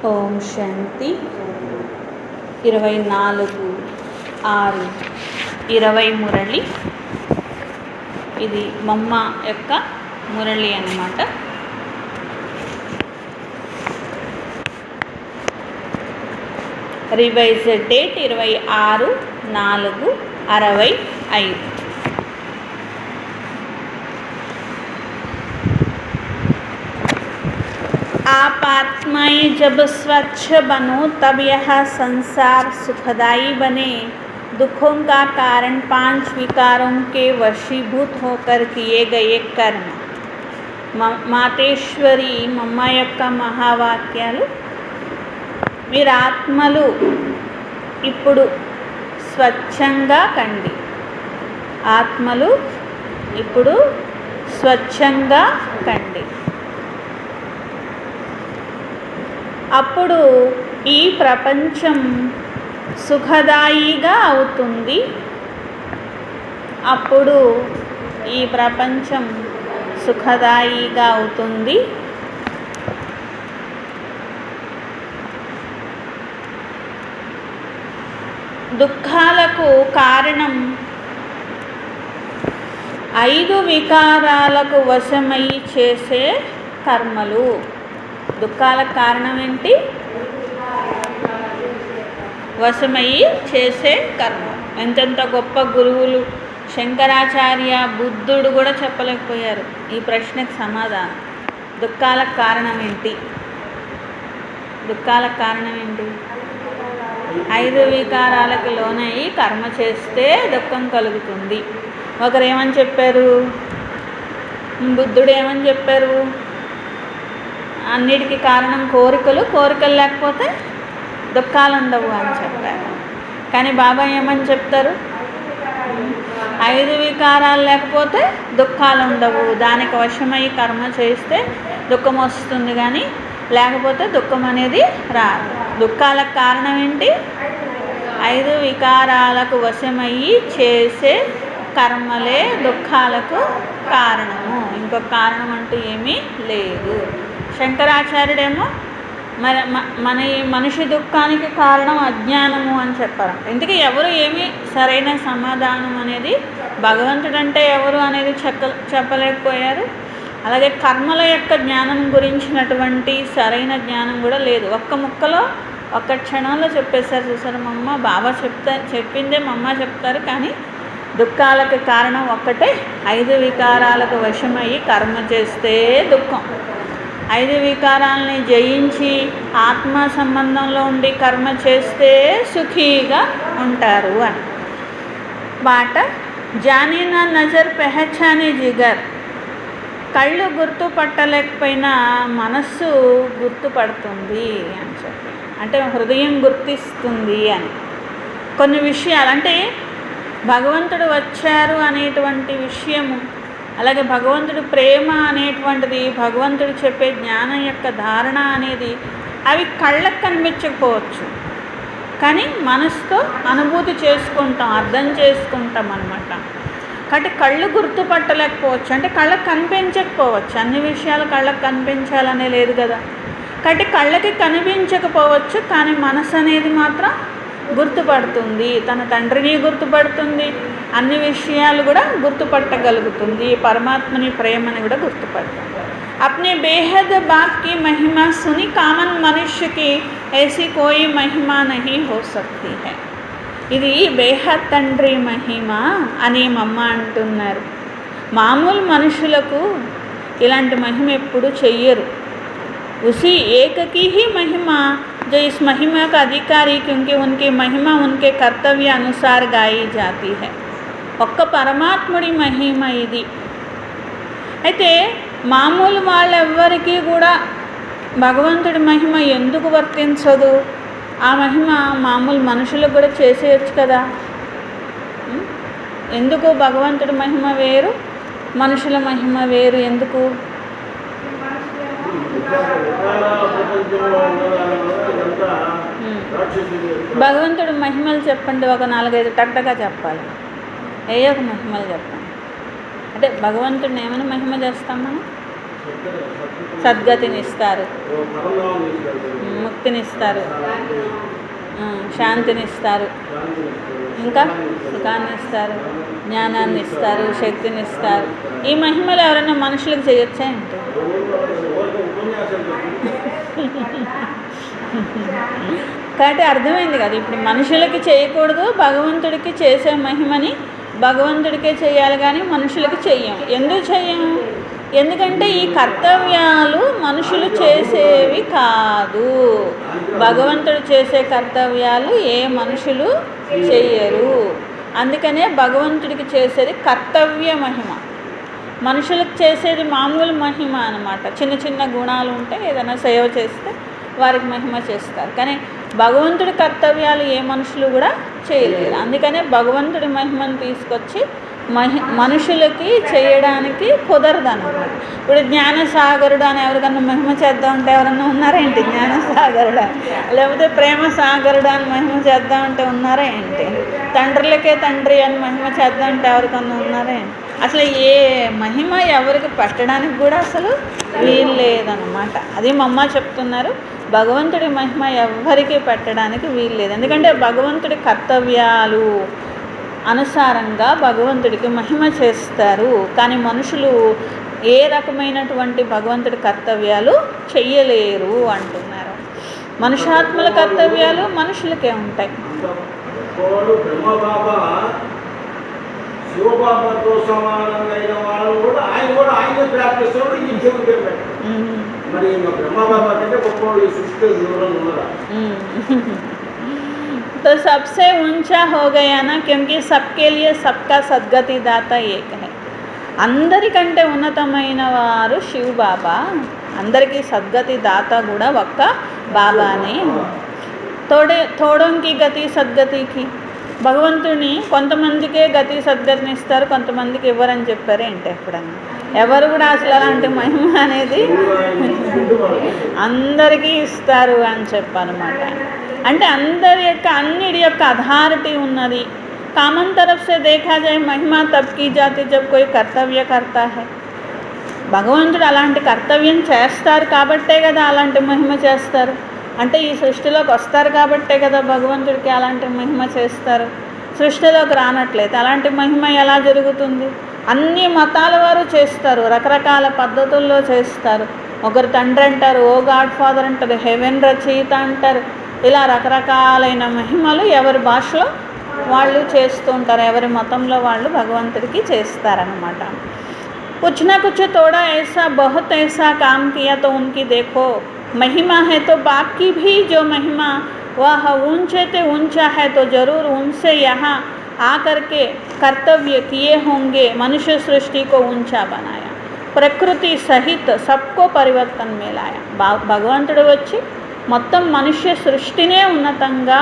ఓం శాంతి 24/6/20 మురళి. ఇది మమ్మ యొక్క మురళి అన్నమాట. Revised date 26/4/65. आप आत्माएं जब स्वच्छ बनो तब यह संसार सुखदायी बने। दुखों का कारण 5 विकारों के वशीभूत होकर किए गए कर्म. మాతేశ్వరి మమ్మ యొక్క మహావాక్యాలు. మీరు ఆత్మలు ఇప్పుడు స్వచ్ఛంగా కండి. ఆత్మలు ఇప్పుడు స్వచ్ఛంగా కండి. అప్పుడు ఈ ప్రపంచం సుఖదాయిగా అవుతుంది. అప్పుడు ఈ ప్రపంచం సుఖదాయిగా అవుతుంది. దుఃఖాలకు కారణం 5 వికారాలకు వశమై చేసే కర్మలు. దుఃఖాలకు కారణం ఏంటి? వశమయ్యి చేసే కర్మ. ఎంతెంత గొప్ప గురువులు శంకరాచార్య, బుద్ధుడు కూడా చెప్పలేకపోయారు ఈ ప్రశ్నకు సమాధానం. దుఃఖాలకు కారణం ఏంటి? దుఃఖాలకు కారణం ఏంటి? 5 వికారాలకు లోనయ్యి కర్మ చేస్తే దుఃఖం కలుగుతుంది. ఒకరు ఏమని చెప్పారు? బుద్ధుడు ఏమని చెప్పారు? అన్నిటికీ కారణం కోరికలు, కోరికలు లేకపోతే దుఃఖాలు ఉండవు అని చెప్పారు. కానీ బాబా ఏమని చెప్తారు? 5 వికారాలు లేకపోతే దుఃఖాలు ఉండవు. దానికి వశమై కర్మ చేస్తే దుఃఖం వస్తుంది, కానీ లేకపోతే దుఃఖం అనేది రాదు. దుఃఖాలకు కారణం ఏంటి? 5 వికారాలకు వశమయ్యి చేసే కర్మలే దుఃఖాలకు కారణము. ఇంకొక కారణం అంటూ ఏమీ లేదు. శంకరాచార్యుడేమో మన ఈ మనిషి దుఃఖానికి కారణం అజ్ఞానము అని చెప్పారు. ఇందుకే ఎవరు ఏమీ సరైన సమాధానం అనేది భగవంతుడు అంటే ఎవరు అనేది చెప్పలేకపోయారు. అలాగే కర్మల యొక్క జ్ఞానం గురించినటువంటి సరైన జ్ఞానం కూడా లేదు. ఒక్క ముక్కలో ఒక్క క్షణంలో చెప్పేశారు. చూసారు, మమ్మ బాబా చెప్పిందే మమ్మ చెప్తారు. కానీ దుఃఖాలకు కారణం ఒక్కటే, 5 వికారాలకు వశమయ్యి కర్మ చేస్తే దుఃఖం. 5 వికారాలని జయించి ఆత్మ సంబంధంలో ఉండి కర్మ చేస్తే సుఖీగా ఉంటారు అని. బాట జానినా నజర్ పెహచాని జిగర్. కళ్ళు గుర్తుపట్టలేకపోయినా మనస్సు గుర్తుపడుతుంది అని చెప్పి, అంటే హృదయం గుర్తిస్తుంది అని. కొన్ని విషయాలు అంటే భగవంతుడు వచ్చారు అనేటువంటి విషయము, అలాగే భగవంతుడి ప్రేమ అనేటువంటిది, భగవంతుడు చెప్పే జ్ఞానం యొక్క ధారణ అనేది అవి కళ్ళకు కనిపించకపోవచ్చు, కానీ మనసుతో అనుభూతి చేసుకుంటాం, అర్థం చేసుకుంటాం అన్నమాట. కాబట్టి కళ్ళు గుర్తుపట్టలేకపోవచ్చు, అంటే కళ్ళకు కనిపించకపోవచ్చు. అన్ని విషయాలు కళ్ళకు కనిపించాలనే లేదు కదా. కాబట్టి కళ్ళకి కనిపించకపోవచ్చు, కానీ మనసు అనేది మాత్రం గుర్తుపడుతుంది. తన తండ్రిని గుర్తుపడుతుంది, అన్ని విషయాలు కూడా గుర్తుపట్టగలుగుతుంది. పరమాత్మని ప్రేమని కూడా గుర్తుపడుతుంది. अपने बेहद बाप की महिमा सुनी कामन मनुष्य की ऐसी कोई महिमा नहीं हो सकती है. ఇది బేహద్ తండ్రి మహిమ అని మమ్మ అంటున్నారు. మామూలు మనుషులకు ఇలాంటి మహిమ ఎప్పుడు చెయ్యరు. उसी एक की ही महिमा जो इस महिमा का अधिकारी, क्योंकि उनकी महिमा उनके कर्तव्य अनुसार गाई जाती है. ఒక్క పరమాత్ముడి మహిమ ఇది. అయితే మామూలు వాళ్ళెవ్వరికీ కూడా భగవంతుడి మహిమ ఎందుకు వర్తించదు? ఆ మహిమ మామూలు మనుషులకు కూడా చేసేయచ్చు కదా. ఎందుకు భగవంతుడి మహిమ వేరు, మనుషుల మహిమ వేరు? ఎందుకు? భగవంతుడి మహిమలు చెప్పండి, ఒక 4-5 టక్టగా చెప్పాలి. ఒక మహిమలు చెప్పండి. అంటే భగవంతుడిని ఏమైనా మహిమ చేస్తాం మనం? సద్గతిని ఇస్తారు, శక్తినిస్తారు, శాంతినిస్తారు, ఇంకా సుఖాన్ని ఇస్తారు, జ్ఞానాన్ని ఇస్తారు, శక్తిని ఇస్తారు. ఈ మహిమలు ఎవరైనా మనుషులకు చేయొచ్చా అంటే కాబట్టి అర్థమైంది కదా. ఇప్పుడు మనుషులకి చేయకూడదు, భగవంతుడికి చేసే మహిమని భగవంతుడికే చేయాలి కానీ మనుషులకి చెయ్యం. ఎందుకు చెయ్యం? ఎందుకంటే ఈ కర్తవ్యాలు మనుషులు చేసేవి కాదు. భగవంతుడు చేసే కర్తవ్యాలు ఏ మనుషులు చెయ్యరు. అందుకనే భగవంతుడికి చేసేది కర్తవ్య మహిమ, మనుషులకు చేసేది మామూలు మహిమ అన్నమాట. చిన్న చిన్న గుణాలు ఉంటే ఏదైనా సేవ చేస్తే వారికి మహిమ చేస్తారు. కానీ భగవంతుడి కర్తవ్యాలు ఏ మనుషులు కూడా చేయలేరు. అందుకనే భగవంతుడి మహిమను తీసుకొచ్చి మనుషులకి చేయడానికి కుదరదు అన్నమాట. ఇప్పుడు జ్ఞానసాగరుడు అని ఎవరికన్నా మహిమ చేద్దామంటే ఎవరన్నా ఉన్నారా ఏంటి? జ్ఞానసాగరుడు లేకపోతే ప్రేమ సాగరుడు అని మహిమ చేద్దామంటే ఉన్నారా ఏంటి? తండ్రులకే తండ్రి అని మహిమ చేద్దామంటే ఎవరికన్నా ఉన్నారా ఏంటి? అసలు ఏ మహిమ ఎవరికి పెట్టడానికి కూడా అసలు వీలు లేదన్నమాట. అది మా అమ్మ చెప్తున్నారు, భగవంతుడి మహిమ ఎవరికి పెట్టడానికి వీలు లేదు. ఎందుకంటే భగవంతుడి కర్తవ్యాలు అనుసారంగా భగవంతుడికి మహిమ చేస్తారు. కానీ మనుషులు ఏ రకమైనటువంటి భగవంతుడి కర్తవ్యాలు చెయ్యలేరు అంటున్నారు. మనుషాత్మల కర్తవ్యాలు మనుషులకే ఉంటాయి. శివబాబాతో సమానంగా అయిన వాళ్ళు కూడా ఆయన ఆయనే ప్రార్థిస్తున్నాడు. ఈ దేవుడికి మరి బ్రహ్మబాబా కంటే గొప్ప ఈ సృష్టి దూరంలో ఉన్నదా? तो सबसे ऊंचा हो गया ना, क्योंकि सबके लिए सबका सद्गति दाता एक है. అందరికంటే ఉన్నతమైన వారు శివ బాబా, అందరికీ సద్గతి దాత కూడా ఒక్క బాబానే. తోడోంకి గతి సద్గతికి, భగవంతుని కొంతమందికే గతి సద్గతిని ఇస్తారు, కొంతమందికి ఇవ్వరని చెప్పారు ఏంటి? ఎప్పుడన్నా ఎవరు కూడా అసలు అలాంటి మహిమ అనేది అందరికీ ఇస్తారు అని చెప్పనమాట. అంటే అందరి యొక్క అన్నిటి యొక్క అథారిటీ ఉన్నది. కామన్ తరఫ్ సే దేఖా జాయ్ మహిమా తబ్ కీ జాతి జబ్ కోయి కర్తవ్య కర్తా హై. భగవంతుడు అలాంటి కర్తవ్యం చేస్తారు కాబట్టే కదా అలాంటి మహిమ చేస్తారు. అంటే ఈ సృష్టిలోకి వస్తారు కాబట్టే కదా భగవంతుడికి అలాంటి మహిమ చేస్తారు. సృష్టిలోకి రానట్లయితే అలాంటి మహిమ ఎలా జరుగుతుంది? అన్ని మతాల వారు చేస్తారు, రకరకాల పద్ధతుల్లో చేస్తారు. ఒకరు తండ్రి అంటారు, ఓ గాడ్ ఫాదర్ అంటారు, హెవెన్ రచయిత అంటారు. ఇలా రకరకాలైన మహిమలు ఎవరి భాషలో వాళ్ళు చేస్తూ ఉంటారు, ఎవరి మతంలో వాళ్ళు భగవంతుడికి చేస్తారన్నమాట. कुछ ना कुछ थोड़ा ऐसा बहुत ऐसा काम किया तो उनकी देखो महिमा है, तो बाकी भी जो महिमा वह ऊंचे से ऊंचा है, तो ज़रूर उनसे यहाँ आकर के कर्तव्य किए होंगे. मनुष्य सृष्टि को ऊंचा बनाया, ప్రకృతి సహిత సబ్కో పరివర్తన మేలాయ. భగవంతుడు వచ్చి మొత్తం మనుష్య సృష్టినే ఉన్నతంగా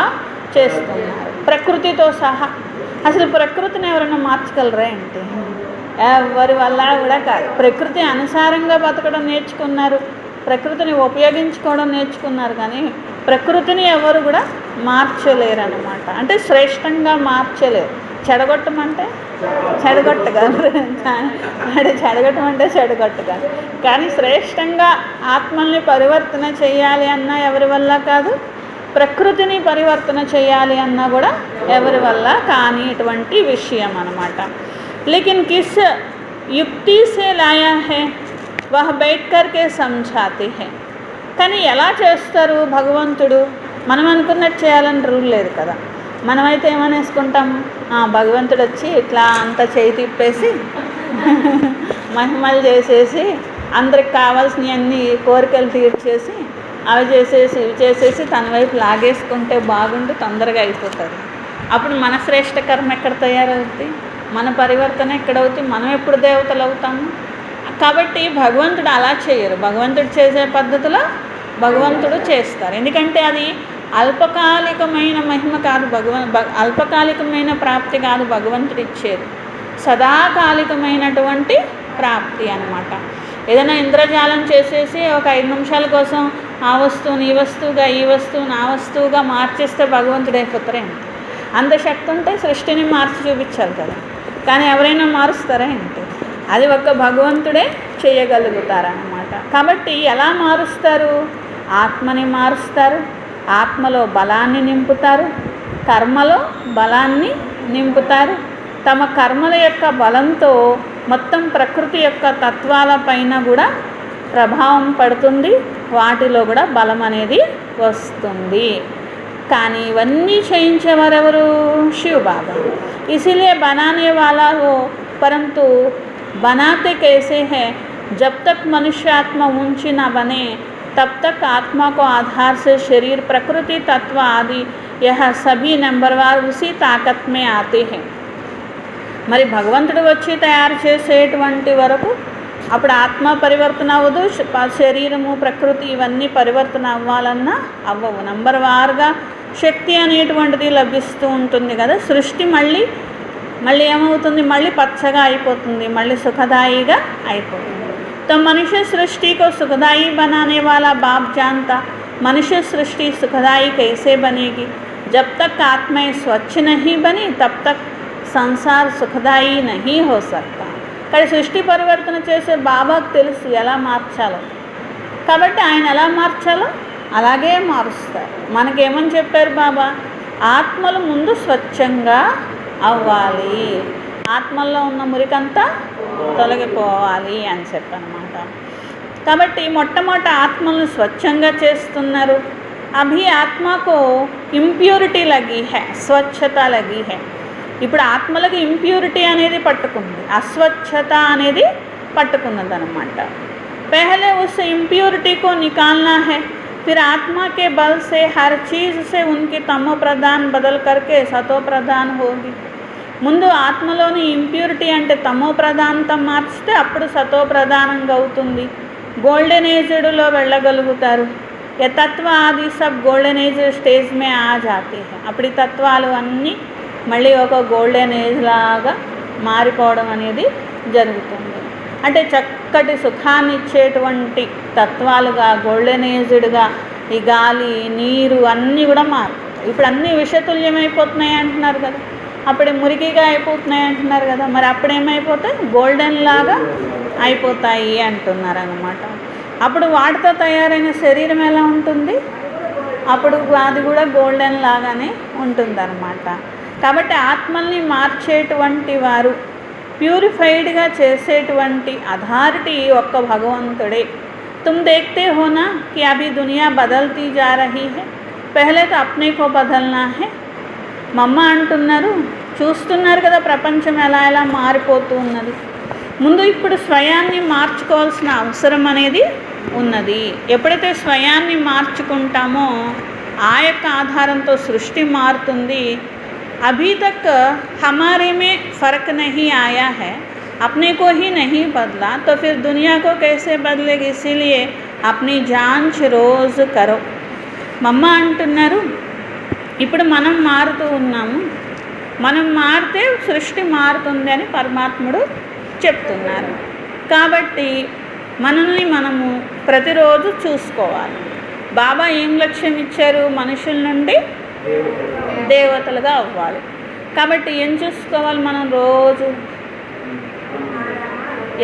చేస్తున్నారు, ప్రకృతితో సహా. అసలు ప్రకృతిని ఎవరైనా మార్చగలరా ఏంటి? ఎవరి వల్ల కూడా కాదు. ప్రకృతి అనుసారంగా బతకడం నేర్చుకున్నారు, ప్రకృతిని ఉపయోగించుకోవడం నేర్చుకున్నారు, కానీ ప్రకృతిని ఎవరు కూడా మార్చలేరు అన్నమాట. అంటే శ్రేష్టంగా మార్చలేరు. చెడగొట్టమంటే చెడగొట్టగలరు, చెడగొట్టమంటే చెడగొట్టగలరు, కానీ శ్రేష్టంగా ఆత్మల్ని పరివర్తన చేయాలి అన్నా ఎవరి వల్ల కాదు, ప్రకృతిని పరివర్తన చేయాలి అన్నా కూడా ఎవరి వల్ల కానీ ఇటువంటి విషయం అన్నమాట. लेकिन किस युक्ति से लाया है वह बैठ कर के समझाते हैं. కానీ ఎలా చేస్తారు భగవంతుడు? మనం అనుకున్నట్టు చేయాలని రూల్ లేదు కదా. మనమైతే ఏమనేసుకుంటాం, భగవంతుడు వచ్చి ఇట్లా అంత చేయి తిప్పేసి మహిమలు చేసేసి అందరికి కావాల్సినవి అన్ని కోరికలు తీర్చేసి అవి చేసేసి ఇవి చేసేసి తన వైపు లాగేసుకుంటే బాగుండి తొందరగా అయిపోతుంది. అప్పుడు మన శ్రేష్ట కర్మ ఎక్కడ తయారవుతుంది? మన పరివర్తన ఎక్కడవుతుంది? మనం ఎప్పుడు దేవతలు అవుతాము? కాబట్టి భగవంతుడు అలా చేయరు. భగవంతుడు చేసే పద్ధతిలో భగవంతుడు చేస్తారు. ఎందుకంటే అది అల్పకాలికమైన మహిమ కాదు, అల్పకాలికమైన ప్రాప్తి కాదు భగవంతుడు ఇచ్చేది, సదాకాలికమైనటువంటి ప్రాప్తి అన్నమాట. ఏదైనా ఇంద్రజాలం చేసేసి ఒక 5 నిమిషాల కోసం ఆ వస్తువుని ఈ వస్తువుగా, ఈ వస్తువుని ఆ వస్తువుగా మార్చేస్తే భగవంతుడు అయిపోతారేంటి? అంత శక్తి ఉంటే సృష్టిని మార్చి చూపించాలి కదా. కానీ ఎవరైనా మారుస్తారా ఏంటి? అది ఒక్క భగవంతుడే చేయగలుగుతారన్నమాట. కాబట్టి ఎలా మారుస్తారు? ఆత్మని మారుస్తారు, ఆత్మలో బలాన్ని నింపుతారు, కర్మలో బలాన్ని నింపుతారు. తమ కర్మల యొక్క బలంతో మొత్తం ప్రకృతి యొక్క తత్వాల పైన కూడా ప్రభావం పడుతుంది, వాటిలో కూడా బలం అనేది వస్తుంది. కానీ ఇవన్నీ చేయించేవారెవరు? शिव बाबा। इसीलिए बनाने वाला हो, परंतु बनाते कैसे हैं? जब तक मनुष्य आत्मा ऊंची न बने तब तक आत्मा को आधार से शरीर, प्रकृति तत्व आदि यह सभी नंबरवार उसी ताकत में आते हैं। మరి భగవంతుడు వచ్చి తయారు చేసేటువంటి వరకు అప్పుడు ఆత్మ పరివర్తన అవ్వదు, శరీరము ప్రకృతి ఇవన్నీ పరివర్తన అవ్వాలన్నా అవ్వవు. నంబర్ వారుగా శక్తి అనేటువంటిది లభిస్తూ ఉంటుంది కదా. సృష్టి మళ్ళీ ఏమవుతుంది? మళ్ళీ పచ్చగా అయిపోతుంది, మళ్ళీ సుఖదాయిగా అయిపోతుంది. तो मनुष्य सृष्टि को सुखदायी बनाने वाला बाप जानता, मनुष्य सृष्टि सुखदायी कैसे बनेगी? जब तक आत्माएं स्वच्छ नहीं बनी तब तक సంసార్ సుఖదాయి నహీ హో సక్తా. కానీ సృష్టి పరివర్తన చేసే బాబాకు తెలుసు ఎలా మార్చాలో, కాబట్టి ఆయన ఎలా మార్చాలో అలాగే మారుస్తారు. మనకేమని చెప్పారు బాబా? ఆత్మలు ముందు స్వచ్ఛంగా అవ్వాలి, ఆత్మల్లో ఉన్న మురికంతా తొలగిపోవాలి అని చెప్పనమాట. కాబట్టి మొట్టమొదట ఆత్మలను స్వచ్ఛంగా చేస్తున్నారు. అభి ఆత్మకు ఇంప్యూరిటీ లగి హై, స్వచ్ఛత లగి హై. ఇప్పుడు ఆత్మలకు ఇంప్యూరిటీ అనేది పట్టుకుంది, అస్వచ్ఛత అనేది పట్టుకున్నదన్నమాట. पहले उस इम्प्योरिटी को निकालना है, फिर आत्मा के बल से हर चीज़ से उनकी तमो प्रधान बदल करके सतो प्रधान होगी. ముందు ఆత్మలోని ఇంప్యూరిటీ అంటే తమో ప్రధానంతో మార్చితే అప్పుడు సతో ప్రధానంగా అవుతుంది. గోల్డెన్ ఏజ్డ్లో వెళ్ళగలుగుతారు. ఏ తత్వ ఆది సబ్ గోల్డెన్ ఏజ్ స్టేజ్ మే ఆ జాతే హై. అప్పుడు ఈ తత్వాలు అన్నీ మళ్ళీ ఒక గోల్డెన్ ఏజ్ లాగా మారిపోవడం అనేది జరుగుతుంది. అంటే చక్కటి సుఖాన్ని ఇచ్చేటువంటి తత్వాలుగా గోల్డెన్ ఏజ్డ్గా ఈ గాలి నీరు అన్నీ కూడా మారుతాయి. ఇప్పుడు అన్నీ విషతుల్యమైపోతున్నాయి అంటున్నారు కదా, అప్పుడే మురికిగా అయిపోతున్నాయి అంటున్నారు కదా, మరి అప్పుడేమైపోతాయి? గోల్డెన్ లాగా అయిపోతాయి అంటున్నారు అన్నమాట. అప్పుడు వాటితో తయారైన శరీరం ఎలా ఉంటుంది? అప్పుడు అది కూడా గోల్డెన్ లాగానే ఉంటుందన్నమాట. కాబట్టి ఆత్మల్ని మార్చేటువంటి వారు, ప్యూరిఫైడ్గా చేసేటువంటి అథారిటీ ఒక్క భగవంతుడే. तुम देखते हो ना कि अभी दुनिया बदलती जा रही है, पहले तो अपने को बदलना है. మమ్మ అంటున్నారు, చూస్తున్నారు కదా ప్రపంచం ఎలా మారిపోతూ ఉన్నది. ముందు ఇప్పుడు స్వయాన్ని మార్చుకోవాల్సిన అవసరం అనేది ఉన్నది. ఎప్పుడైతే స్వయాన్ని మార్చుకుంటామో ఆ యొక్క ఆధారంతో సృష్టి మారుతుంది. अभी तक हमारे में फ़र्क नहीं आया है, अपने को ही नहीं बदला, तो फिर दुनिया को कैसे बदलेगी? इसीलिए अपनी जांच रोज़ करो. మమ్మ అంటున్నారు, ఇప్పుడు మనం మారుతూ ఉన్నాము, మనం మారితే సృష్టి మారుతుంది అని పరమాత్ముడు చెప్తున్నారు. కాబట్టి మనల్ని మనము ప్రతిరోజు చూసుకోవాలి. బాబా ఏం లక్ష్యం ఇచ్చారు? మనుషుల నుండి దేవతలుగా అవ్వాలి. కాబట్టి ఏం చూసుకోవాలి మనం? రోజు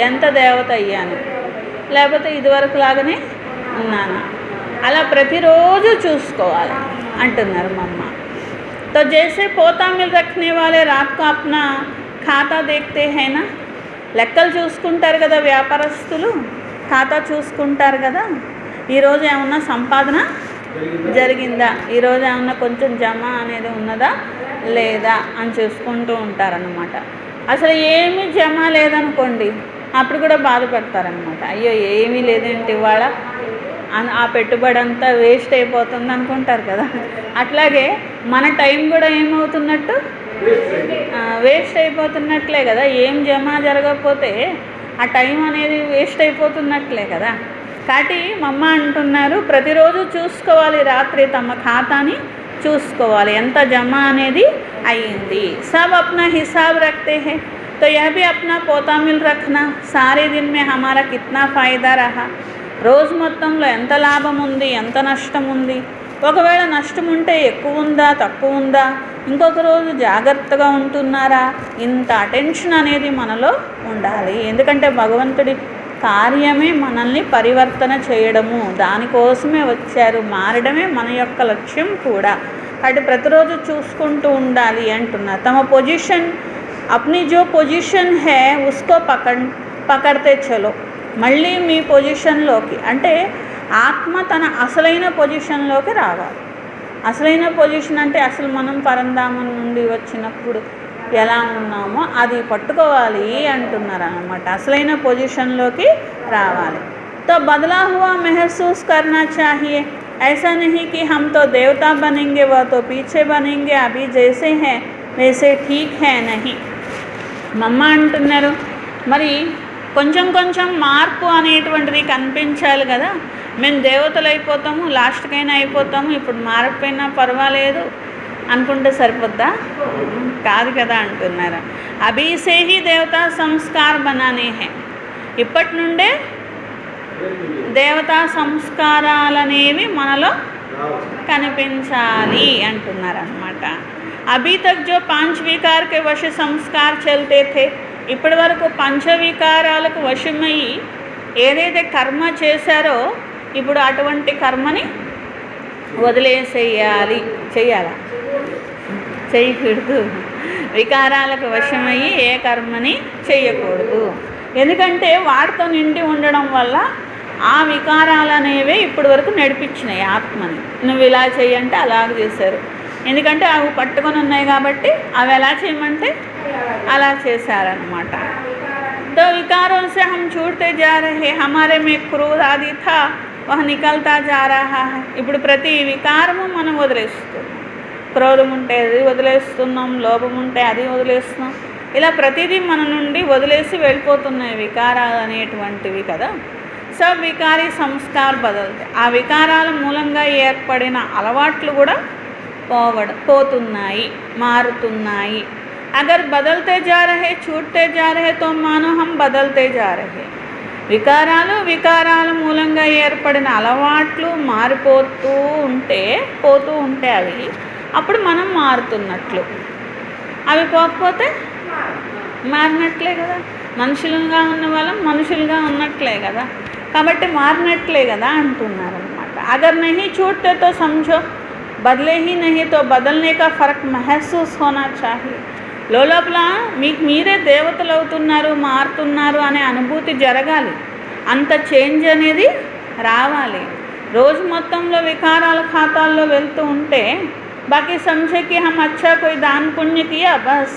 ఎంత దేవత అయ్యాను, లేకపోతే ఇదివరకు లాగానే ఉన్నాను, అలా ప్రతిరోజు చూసుకోవాలి అంటున్నారు మమ్మ. तो जैसे पोता मिल रखने वाले रात को अपना ఖాతా देखते हैं ना, లెక్కలు చూసుకుంటారు కదా వ్యాపారస్తులు, ఖాతా చూసుకుంటారు కదా. ఈరోజు ఏమన్నా సంపాదన జరిగిందా, ఈరోజు ఏమన్నా కొంచెం జమ అనేది ఉన్నదా లేదా అని చూసుకుంటూ ఉంటారనమాట. అసలు ఏమీ జమ లేదనుకోండి, అప్పుడు కూడా బాధపడతారనమాట. అయ్యో ఏమీ లేదేంటి ఇవాళ, ఆ పెట్టుబడి అంతా వేస్ట్ అయిపోతుంది అనుకుంటారు కదా. అట్లాగే మన టైం కూడా ఏమవుతున్నట్టు? వేస్ట్ అయిపోతున్నట్లే కదా. ఏం జమ జరగకపోతే ఆ టైం అనేది వేస్ట్ అయిపోతున్నట్లే కదా. కాబట్టి మమ్మ అంటున్నారు, ప్రతిరోజు చూసుకోవాలి, రాత్రి తమ ఖాతాని చూసుకోవాలి, ఎంత జమ అనేది అయ్యింది. सब अपना हिसाब रखते हैं, तो यह भी अपना पोता मिल रखना, सारे दिन में हमारा कितना फ़ायदा रहा, రోజు మొత్తంలో ఎంత లాభం ఉంది, ఎంత నష్టం ఉంది, ఒకవేళ నష్టం ఉంటే ఎక్కువ ఉందా తక్కువ ఉందా, ఇంకొక రోజు జాగ్రత్తగా ఉంటున్నారా, ఇంత అటెన్షన్ అనేది మనలో ఉండాలి. ఎందుకంటే భగవంతుడి కార్యమే మనల్ని పరివర్తన చేయడము, దానికోసమే వచ్చారు, మారడమే మన యొక్క లక్ష్యం కూడా. అటు ప్రతిరోజు చూసుకుంటూ ఉండాలి అంటున్నారు. తమ పొజిషన్ అప్ని జో పొజిషన్ హే ఉస్కో పకడ్తే చలో. మళ్ళీ మీ పొజిషన్లోకి అంటే ఆత్మ తన అసలైన పొజిషన్లోకి రావాలి. అసలైన పొజిషన్ అంటే అసలు మనం పరంధామం నుండి వచ్చినప్పుడు ఎలా ఉన్నామో అది పట్టుకోవాలి అంటున్నారు అన్నమాట. అసలైన పొజిషన్లోకి రావాలి. तो बदला हुआ महसूस करना चाहिए, ऐसा नहीं कि हम तो देवता बनेंगे वह तो पीछे बनेंगे, अभी जैसे हैं वैसे ठीक है नहीं. మమ్మ అంటున్నారు మరి కొంచెం కొంచెం మార్పు అనేటువంటిది కనిపించాలి కదా. మేము దేవతలు అయిపోతాము, లాస్ట్కైనా అయిపోతాము, ఇప్పుడు మారకపోయినా పర్వాలేదు అనుకుంటే సరిపోద్దా? కాదు కదా అంటున్నారు. అభిసే హీ దేవతా సంస్కార్ బనానే హై, ఇప్పటి నుండే దేవతా సంస్కారాలనేవి మనలో కనిపించాలి అంటున్నారు అన్నమాట. అభీ తక్ జో పాంచ్ వికార్ కే వశ సంస్కార్ చల్తే थे, ఇప్పటి వరకు పంచవికారాలకు వశమయ్యి ఏదైతే కర్మ చేశారో ఇప్పుడు అటువంటి కర్మని వదిలేసేయాలి. చెయ్యాలా? చేయకూడదు. వికారాలకు వశమయ్యి ఏ కర్మని చేయకూడదు. ఎందుకంటే వాటితో నిండి ఉండడం వల్ల ఆ వికారాలు అనేవి ఇప్పటి వరకు నడిపించినాయి ఆత్మని. నువ్వు ఇలా చెయ్యంటే అలాగ చేశారు. ఎందుకంటే అవి పట్టుకొని ఉన్నాయి కాబట్టి అవి ఎలా చేయమంటే అలా చేశారనమాట. तो विकारों से हम छूटते जा रहे, हमारे में क्रोध आदि था वह निकलता जा रहा है. ఇప్పుడు ప్రతి వికారము మనం వదిలేస్తున్నాం. క్రోధం ఉంటే అది వదిలేస్తున్నాం, లోభం ఉంటే అది వదిలేస్తున్నాం. ఇలా ప్రతిదీ మన నుండి వదిలేసి వెళ్ళిపోతున్నాయి వికారాలు అనేటువంటివి కదా. సబ్ వికారీ సంస్కార్ బదల్తే, ఆ వికారాల మూలంగా ఏర్పడిన అలవాట్లు కూడా పోతున్నాయి, మారుతున్నాయి. అగర్ బదల్తే జా రహే छूटते जा रहे तो मानो हम बदलते जा रहे. వికారాల మూలంగా ఏర్పడిన అలవాట్లు మారిపోతూ పోతూ ఉంటే అవి అప్పుడు మనం మారుతున్నట్లు. అవి పోకపోతే మారినట్లే కదా. మనుషులుగా ఉన్న వాళ్ళం మనుషులుగా ఉన్నట్లే కదా, కాబట్టి మారినట్లే కదా అంటున్నారు అన్నమాట. అగర్ నహీ छूटते तो समझो बदले ही नहीं तो बदलने का फर्क महसूस होना चाहिए. లోపల మీకు మీరే దేవతలు అవుతున్నారు, మారుతున్నారు అనే అనుభూతి జరగాలి. అంత చేంజ్ అనేది రావాలి. రోజు మొత్తంలో వికారాల ఖాతాల్లో వెళ్తూ ఉంటే బాకీ समझे कि हम अच्छा कोई दान पुण्य किया बस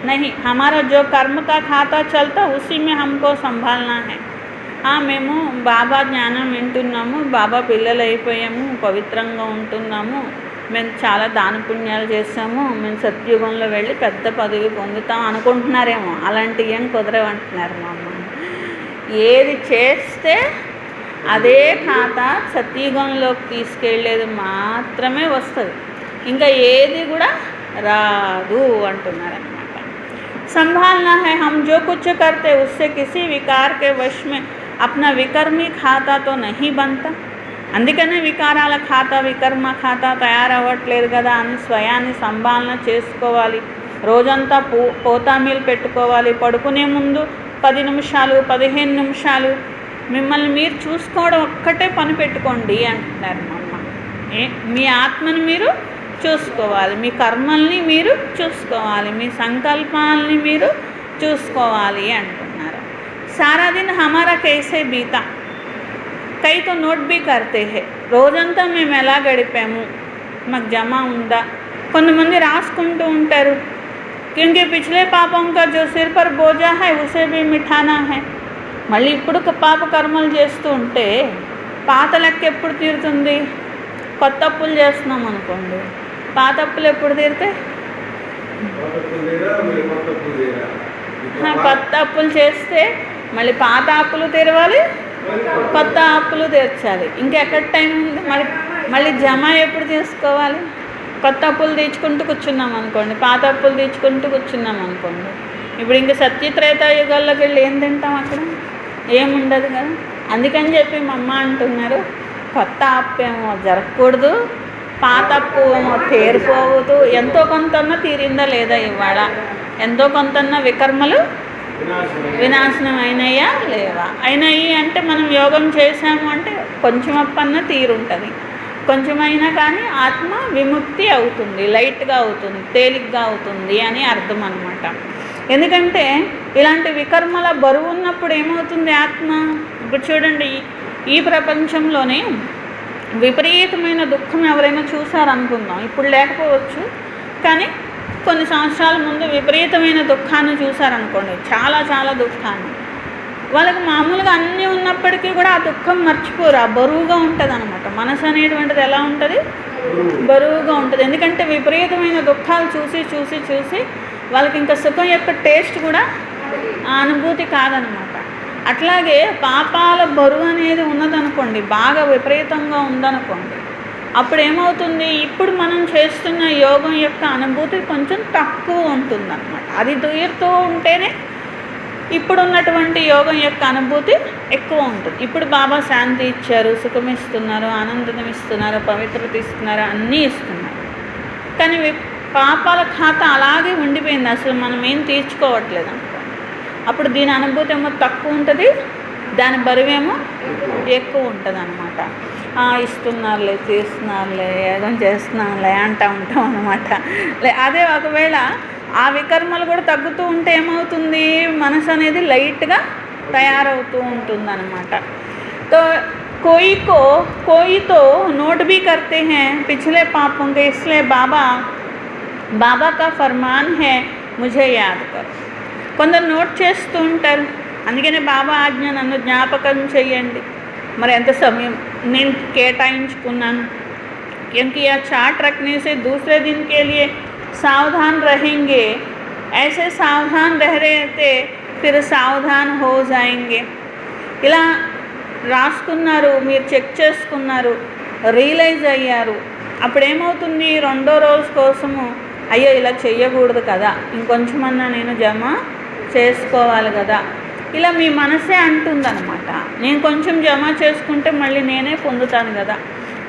नहीं, हमारा जो कर्म का खाता चलता उसी में हमको संभालना है. మేము బాబా జ్ఞానం వింటున్నాము, బాబా పిల్లలు అయిపోయాము, పవిత్రంగా ఉంటున్నాము, మేము చాలా దాన పుణ్యాలు చేసాము, మేము సత్యుగంలో వెళ్ళి పెద్ద పదవి పొందుతాం అనుకుంటున్నారేమో. అలాంటివి ఏం కుదరవంటున్నారు మా అమ్మ. ఏది చేస్తే అదే ఖాతా సత్యుగంలోకి తీసుకెళ్ళేది మాత్రమే వస్తుంది, ఇంకా ఏది కూడా రాదు అంటున్నారన్నమాట. संभालना है, हम जो कुछ करते उससे किसी विकार के वश में अपना विकर्मी खाता तो नहीं बनता. అందుకనే వికారాల ఖాతా వికర్మ ఖాతా తయారవ్వట్లేదు కదా అని స్వయాన్ని సంభాలన చేసుకోవాలి. రోజంతా పోతామీలు పెట్టుకోవాలి. పడుకునే ముందు 10 నిమిషాలు 15 నిమిషాలు మిమ్మల్ని మీరు చూసుకోవడం ఒక్కటే పని పెట్టుకోండి అంటున్నారు మా అమ్మ. మీ ఆత్మను మీరు చూసుకోవాలి, మీ కర్మల్ని మీరు చూసుకోవాలి, మీ సంకల్పాలని మీరు చూసుకోవాలి అంటున్నారు. సారా దిన్ హమారా కైసే బీతా, కై తో నోట్ బీ కర్తే హే, రోజంతా మేము ఎలా గడిపాము మాకు జమా ఉందా. కొంతమంది రాసుకుంటూ ఉంటారు, క్యూంకి పిछले పాపం కా జో సిర్ పర్ బోజా హై ఉసే భీ మిఠానా హై. మళ్ళీ ఇప్పుడు పాప కర్మలు చేస్తూ ఉంటే పాత లెక్క ఎప్పుడు తీరుతుంది? కొత్త అప్పులు చేస్తున్నాం అనుకోండి, పాత అప్పులు ఎప్పుడు తీరితే? కొత్త అప్పులు చేస్తే మళ్ళీ పాత అప్పులు తీరవాలి, కొత్త అప్పులు తీర్చాలి. ఇంకెక్కడ టైం ఉంది? మళ్ళీ జమ ఎప్పుడు తీసుకోవాలి? కొత్త అప్పులు తీర్చుకుంటూ కూర్చున్నాం అనుకోండి, పాత అప్పులు తీర్చుకుంటూ కూర్చున్నాం అనుకోండి, ఇప్పుడు ఇంక సత్యత్రేతాయుగాల్లోకి వెళ్ళి ఏం తింటాం? అక్కడ ఏముండదు కదా. అందుకని చెప్పి మా అమ్మ అంటున్నారు, కొత్త అప్పు ఏమో జరగకూడదు, పాత అప్పు ఏమో తీరిపోవద్దు. ఎంతో కొంతన్నా తీరిందా లేదా ఇవాళ, ఎంతో కొంతన్నా వికర్మలు వినాశనం అయినాయా లేవా? అయినాయి అంటే మనం యోగం చేసాము అంటే కొంచెం అప్పన్న తీరుంటుంది, కొంచెమైనా కానీ ఆత్మ విముక్తి అవుతుంది, లైట్గా అవుతుంది, తేలిగ్గా అవుతుంది అని అర్థం అన్నమాట. ఎందుకంటే ఇలాంటి వికర్మల బరువు ఉన్నప్పుడు ఏమవుతుంది ఆత్మ? ఇప్పుడు చూడండి, ఈ ప్రపంచంలోనే విపరీతమైన దుఃఖం ఎవరైనా చూసారనుకుందాం, ఇప్పుడు లేకపోవచ్చు కానీ కొన్ని సంవత్సరాల ముందు విపరీతమైన దుఃఖాన్ని చూసారనుకోండి, చాలా చాలా దుఃఖాన్ని, వాళ్ళకి మామూలుగా అన్నీ ఉన్నప్పటికీ కూడా ఆ దుఃఖం మర్చిపోరు, ఆ బరువుగా ఉంటుంది అనమాట. మనసు అనేటువంటిది ఎలా ఉంటుంది? బరువుగా ఉంటుంది. ఎందుకంటే విపరీతమైన దుఃఖాలు చూసి చూసి చూసి వాళ్ళకి ఇంకా సుఖం యొక్క టేస్ట్ కూడా ఆ అనుభూతి కాదనమాట. అట్లాగే పాపాల బరువు అనేది ఉన్నదనుకోండి, బాగా విపరీతంగా ఉందనుకోండి, అప్పుడు ఏమవుతుంది? ఇప్పుడు మనం చేస్తున్న యోగం యొక్క అనుభూతి కొంచెం తక్కువ ఉంటుందన్నమాట. అది తీరుతూ ఉంటేనే ఇప్పుడున్నటువంటి యోగం యొక్క అనుభూతి ఎక్కువ ఉంటుంది. ఇప్పుడు బాబా శాంతి ఇచ్చారు, సుఖం ఇస్తున్నారు, ఆనందం ఇస్తున్నారు, పవిత్రత ఇస్తున్నారు, అన్నీ ఇస్తున్నారు. కానీ పాపాల ఖాతా అలాగే ఉండిపోయింది, అసలు మనం ఏం తీర్చుకోవట్లేదు అనుకోండి. అప్పుడు దీని అనుభూతి ఏమో తక్కువ ఉంటుంది, దాని బరువేమో ఎక్కువ ఉంటుంది అనమాట. ఇస్తున్నారులే, తీస్తున్నారులే, ఏదో చేస్తున్నారులే అంటూ ఉంటాం అనమాట. అదే ఒకవేళ ఆ వికర్మలు కూడా తగ్గుతూ ఉంటే ఏమవుతుంది? మనసు అనేది లైట్గా తయారవుతూ ఉంటుంది అనమాట. तो कोई तो नोट भी करते हैं पिछले पापों के, इसलिए बाबा का फरमान है मुझे याद करो. కొందరు నోట్ చేస్తూ ఉంటారు, అందుకనే బాబా ఆజ్ఞ నన్ను జ్ఞాపకం చేయండి. మరి ఎంత సమయం నేను కేటాయించుకున్నాను? क्योंकि यह चार्ट रखने से दूसरे दिन के लिए सावधान रहेंगे, ऐसे सावधान रहते फिर सावधान हो जाएंगे. ఇలా రాసుకున్నారు, మీరు చెక్ చేసుకున్నారు, రియలైజ్ అయ్యారు. అప్పుడేమవుతుంది? రెండో రోజు కోసము అయ్యో ఇలా చెయ్యకూడదు కదా, ఇంకొంచెమన్నా నేను జమ చేసుకోవాలి కదా, ఇలా మీ మనసే అంటుందన్నమాట. నేను కొంచెం జమ చేసుకుంటే మళ్ళీ నేనే పొందుతాను కదా,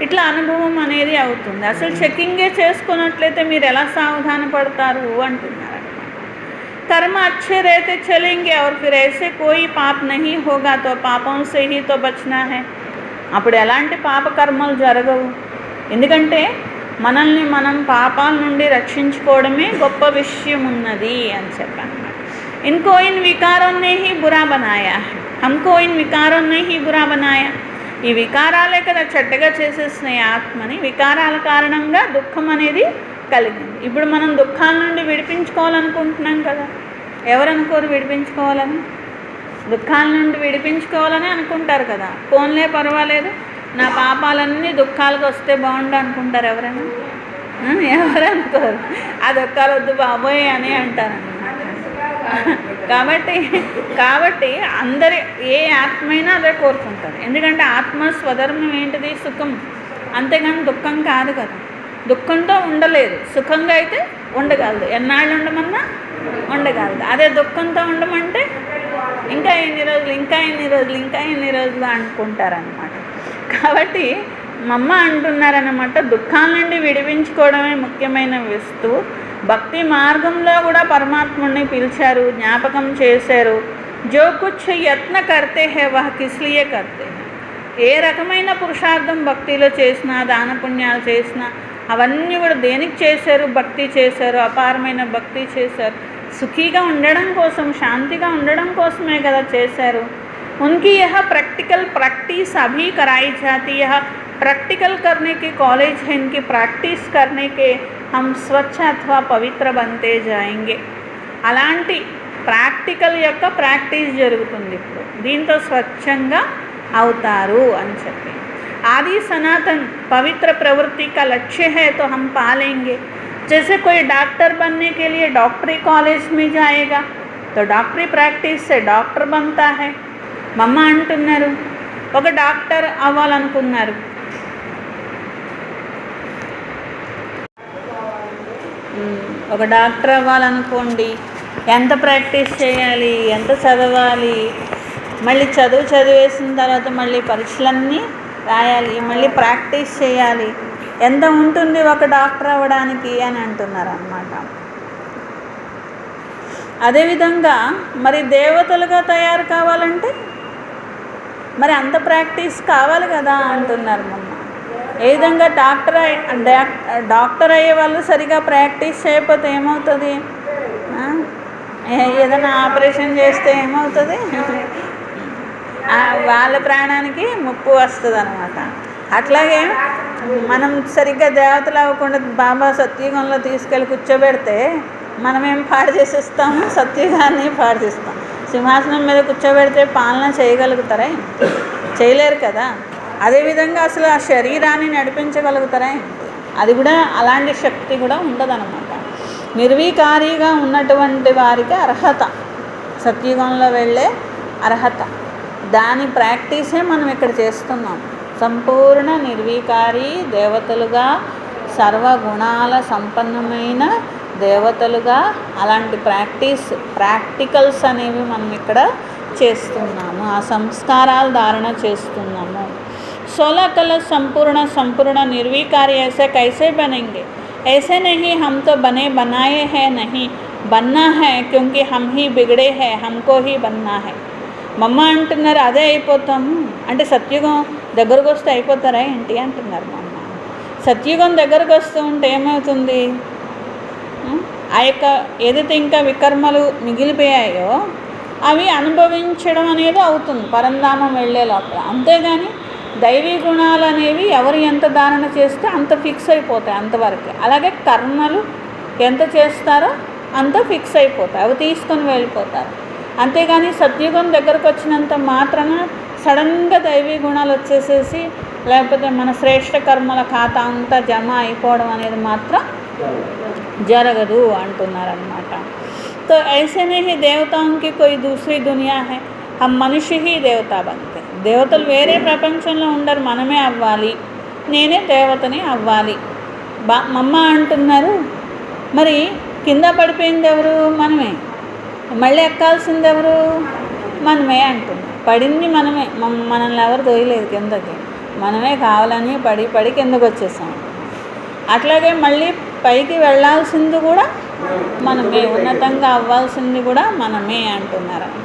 ఇట్లా అనుభవం అనేది అవుతుంది. అసలు చెక్కింగే చేసుకున్నట్లయితే మీరు ఎలా సావధాన పడతారు అంటున్నారు. कर्म अच्छे रहते चलेंगे और फिर ऐसे कोई पाप नहीं होगा, तो पापों से ही तो बचना है. అప్పుడు ఎలాంటి పాపకర్మలు జరగవు, ఎందుకంటే మనల్ని మనం పాపాల నుండి రక్షించుకోవడమే గొప్ప విషయం ఉన్నది అని చెప్పాను. इनको इन विकारों ने ही बुरा बनाया है, हमको इन विकारों ने ही बुरा बनाया. ఈ వికారాలే కదా చెడ్డగా చేసేసినాయి ఆత్మని, వికారాల కారణంగా దుఃఖం అనేది కలిగింది. ఇప్పుడు మనం దుఃఖాల నుండి విడిపించుకోవాలనుకుంటున్నాం కదా, ఎవరు అనుకోరు విడిపించుకోవాలని? దుఃఖాల నుండి విడిపించుకోవాలని అనుకుంటారు కదా. పోన్లే పర్వాలేదు, నా పాపాలన్నీ దుఃఖాలకు వస్తే బాగుండు అనుకుంటారు ఎవరైనా? ఎవరు అనుకోరు. ఆ దుఃఖాలు వద్దు బాబోయ్ అని అంటారన్నమాట. కాబట్టి అందరి ఏ ఆత్మైనా అదే కోరుకుంటారు. ఎందుకంటే ఆత్మ స్వధర్మం ఏంటిది? సుఖం, అంతేగాని దుఃఖం కాదు కదా. దుఃఖంతో ఉండలేదు, సుఖంగా అయితే ఉండగలదు. ఎన్నాళ్ళు ఉండమన్నా ఉండగలదు. అదే దుఃఖంతో ఉండమంటే ఇంకా ఎన్ని రోజులు, ఇంకా ఎన్ని రోజులు, ఇంకా ఎన్ని రోజులు అనుకుంటారనమాట. కాబట్టి మమ్మ అంటున్నారన్నమాట, దుఃఖాల నుండి విడిపించుకోవడమే ముఖ్యమైన వస్తువు. భక్తి మార్గంలో కూడా పరమాత్ముడిని పిలిచారు, జ్ఞాపకం చేశారు. జో కుచ్ యత్న కర్తే హే వహ్ కిస్లియే కర్తే హే. ఏ రకమైన పురుషార్థం భక్తిలో చేసినా, దాన పుణ్యాలు చేసినా, అవన్నీ కూడా దేనికి చేశారు? భక్తి చేశారు, అపారమైన భక్తి చేశారు. సుఖీగా ఉండడం కోసం, శాంతిగా ఉండడం కోసమే కదా చేశారు. उनकी यह प्रैक्टिकल प्रैक्टिस अभी कराई जाती है. प्रैक्टिकल करने के कॉलेज है, इनकी प्रैक्टिस करने के हम स्वच्छ अथवा पवित्र बनते जाएंगे. అలాంటి ప్రాక్టికల్ యొక్క ప్రాక్టీస్ జరుగుతుంది ఇప్పుడు. దీంతో స్వచ్ఛంగా అవుతారు అని చెప్పి. आदि सनातन पवित्र प्रवृत्ति का लक्ष्य है तो हम पालेंगे. जैसे कोई डॉक्टर बनने के लिए डॉक्टरी कॉलेज में जाएगा तो डॉक्टरी प्रैक्टिस से डॉक्टर बनता है. మమ్మ అంటున్నారు, ఒక డాక్టర్ అవ్వాలనుకున్నారు, ఒక డాక్టర్ అవ్వాలనుకోండి, ఎంత ప్రాక్టీస్ చేయాలి, ఎంత చదవాలి, మళ్ళీ చదివేసిన తర్వాత మళ్ళీ పరీక్షలన్నీ రాయాలి, మళ్ళీ ప్రాక్టీస్ చేయాలి, ఎంత ఉంటుంది ఒక డాక్టర్ అవ్వడానికి అని అంటున్నారు అన్నమాట. అదేవిధంగా మరి దేవతలుగా తయారు కావాలంటే మరి అంత ప్రాక్టీస్ కావాలి కదా అంటున్నారు మమ్మ. ఏ విధంగా డాక్టర్ అయ్యే వాళ్ళు సరిగా ప్రాక్టీస్ చేయకపోతే ఏమవుతుంది? ఏదైనా ఆపరేషన్ చేస్తే ఏమవుతుంది? వాళ్ళ ప్రాణానికి ముప్పు వస్తుంది అనమాట. అట్లాగే మనం సరిగ్గా దేవతలు అవ్వకుండా బాబా సత్యుగంలో తీసుకెళ్ళి కూర్చోబెడితే మనమేం పాడు చేసేస్తాము? సత్యుగాన్ని పాడు చేస్తాం. సింహాసనం మీద కూర్చోబెడితే పాలన చేయగలుగుతారా? చేయలేరు కదా. అదేవిధంగా అసలు ఆ శరీరాన్ని నడిపించగలుగుతారా? అది కూడా అలాంటి శక్తి కూడా ఉండదన్నమాట. నిర్వికారిగా ఉన్నటువంటి వారికి అర్హత, సత్యుగంలో వెళ్ళే అర్హత, దాని ప్రాక్టీసే మనం ఇక్కడ చేస్తున్నాం. సంపూర్ణ నిర్వికారి దేవతలుగా, సర్వగుణాల సంపన్నమైన దేవతలుగా అలాంటి ప్రాక్టికల్స్ అనేవి మనం ఇక్కడ చేస్తున్నాము. ఆ సంస్కారాలు ధారణ చేస్తున్నాము. 16 कलश संपूर्ण निर्विकारी ऐसे कैसे बनेंगे? ऐसे नहीं, हम तो बने बनाए हैं, नहीं बनना है क्योंकि हम ही बिगड़े हैं, हमको ही बनना है. మమ్మ అంటున్నారు అదే అయిపోతాము అంటే సత్యుగం దగ్గరకు వస్తే అయిపోతారా ఏంటి అంటున్నారు మమ్మ. సత్యుగం దగ్గరకు వస్తూ ఉంటే ఏమవుతుంది? ఆ యొక్క ఏదైతే ఇంకా వికర్మలు మిగిలిపోయాయో అవి అనుభవించడం అనేది అవుతుంది పరంధామం వెళ్ళే లోపల. అంతేగాని దైవీ గుణాలు అనేవి ఎవరు ఎంత ధారణ చేస్తే అంత ఫిక్స్ అయిపోతాయి అంతవరకు. అలాగే కర్మలు ఎంత చేస్తారో అంత ఫిక్స్ అయిపోతాయి, అవి తీసుకొని వెళ్ళిపోతారు. అంతేగాని సత్యుగం దగ్గరకు వచ్చినంత మాత్రాన సడన్గా దైవీ గుణాలు వచ్చేసేసి లేకపోతే మన శ్రేష్ఠ కర్మల ఖాతా అంతా జమ అయిపోవడం అనేది మాత్రం జరగదు అంటున్నారన్నమాట. तो ऐसे में ही देवताओं की कोई दूसरी दुनिया है, हम मनुष्य ही देवता बनते. దేవతలు వేరే ప్రపంచంలో ఉండరు, మనమే అవ్వాలి, నేనే దేవతని అవ్వాలి. మమ్మ అంటున్నారు మరి కింద పడిపోయింది ఎవరు? మనమే. మళ్ళీ ఎక్కాల్సింది ఎవరు? మనమే అంటున్నారు. పడింది మనమే, మనల్ని ఎవరు తోయలేదు కిందకి, మనమే కావాలని పడి కిందకు వచ్చేసాం. అట్లాగే మళ్ళీ పైకి వెళ్ళాల్సింది కూడా మనమే, ఉన్నతంగా అవ్వాల్సింది కూడా మనమే అంటున్నారన్నమాట.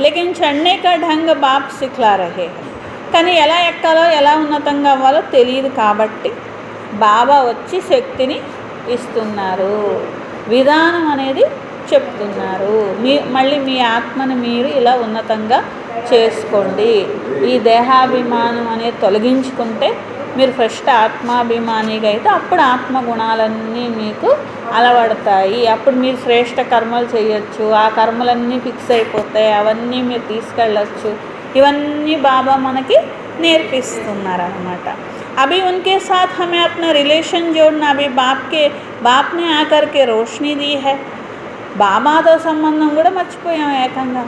లేకిన్ చढ़ने का ढंग बाप सिखला रहे हैं. కానీ ఎలా ఎక్కాలో ఎలా ఉన్నతంగా అవ్వాలో తెలియదు కాబట్టి బాబా వచ్చి శక్తిని ఇస్తున్నారు, విధానం అనేది చెప్తున్నారు. మళ్ళీ మీ ఆత్మను మీరు ఇలా ఉన్నతంగా చేసుకోండి. ఈ దేహాభిమానం అనేది తొలగించుకుంటే మీరు ఫస్ట్ ఆత్మాభిమానిగా అయితే అప్పుడు ఆత్మగుణాలన్నీ మీకు అలవడతాయి. అప్పుడు మీరు శ్రేష్ఠ కర్మలు చేయొచ్చు, ఆ కర్మలన్నీ ఫిక్స్ అయిపోతాయి, అవన్నీ మీరు తీసుకెళ్ళచ్చు. ఇవన్నీ బాబా మనకి నేర్పిస్తున్నారన్నమాట. अभी उनके साथ हमें अपना रिलेशन जोड़ना, अभी बाप ने आकर के रोशनी दी है. బాబాతో సంబంధం కూడా మర్చిపోయాం. ఏకంగా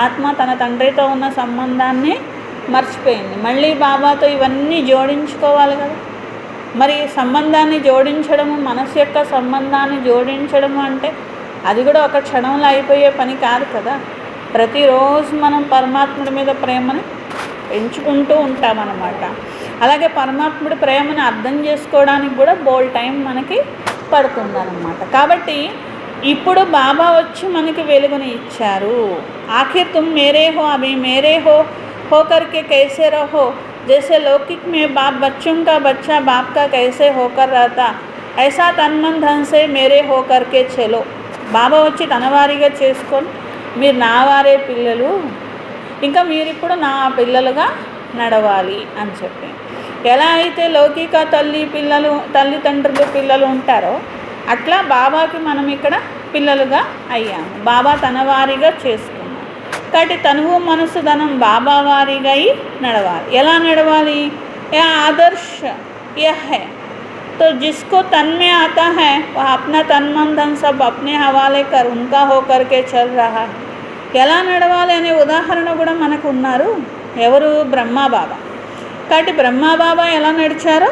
ఆత్మ తన తండ్రితో ఉన్న సంబంధాన్ని మర్చిపోయింది. మళ్ళీ బాబాతో ఇవన్నీ జోడించుకోవాలి కదా. మరి సంబంధాన్ని జోడించడము, మనసు యొక్క సంబంధాన్ని జోడించడము అంటే అది కూడా ఒక క్షణంలో అయిపోయే పని కాదు కదా. ప్రతిరోజు మనం పరమాత్ముడి మీద ప్రేమను పెంచుకుంటూ ఉంటామన్నమాట. అలాగే పరమాత్ముడి ప్రేమను అర్థం చేసుకోవడానికి కూడా బోల్ టైం మనకి పడుతుందన్నమాట. కాబట్టి ఇప్పుడు బాబా వచ్చి మనకి వెలుగుని ఇచ్చారు. ఆఖిర్ తుమ్ మేరే హో, అభి మేరే హో करके कैसे रहो, जैसे लौकिक में बाप बच्चों का बच्चा बाप का कैसे होकर रहता, ऐसा तन मन धन से मेरे हो करके चलो. బాబా వచ్చి తనవారిగా చేసుకొని మీరు నా వారే పిల్లలు, ఇంకా మీరు ఇప్పుడు నా పిల్లలుగా నడవాలి అని చెప్పి. ఎలా అయితే లౌకిక తల్లిదండ్రులు పిల్లలు ఉంటారో అట్లా బాబాకి మనం ఇక్కడ పిల్లలుగా అయ్యాము. బాబా తనవారిగా చేసుకున్నాం కాబట్టి తనువు మనసు ధనం బాబా వారిగా నడవాలి. ఎలా నడవాలి? యా ఆదర్శ यह है, तो जिसको तन में आता है वह अपना तन मन धन सब अपने हवाले कर उनका होकर के चल रहा है. ఎలా నడవాలి అనే ఉదాహరణ కూడా మనకు ఉన్నారు. ఎవరు? బ్రహ్మబాబా. కాబట్టి బ్రహ్మబాబా ఎలా నడిచారో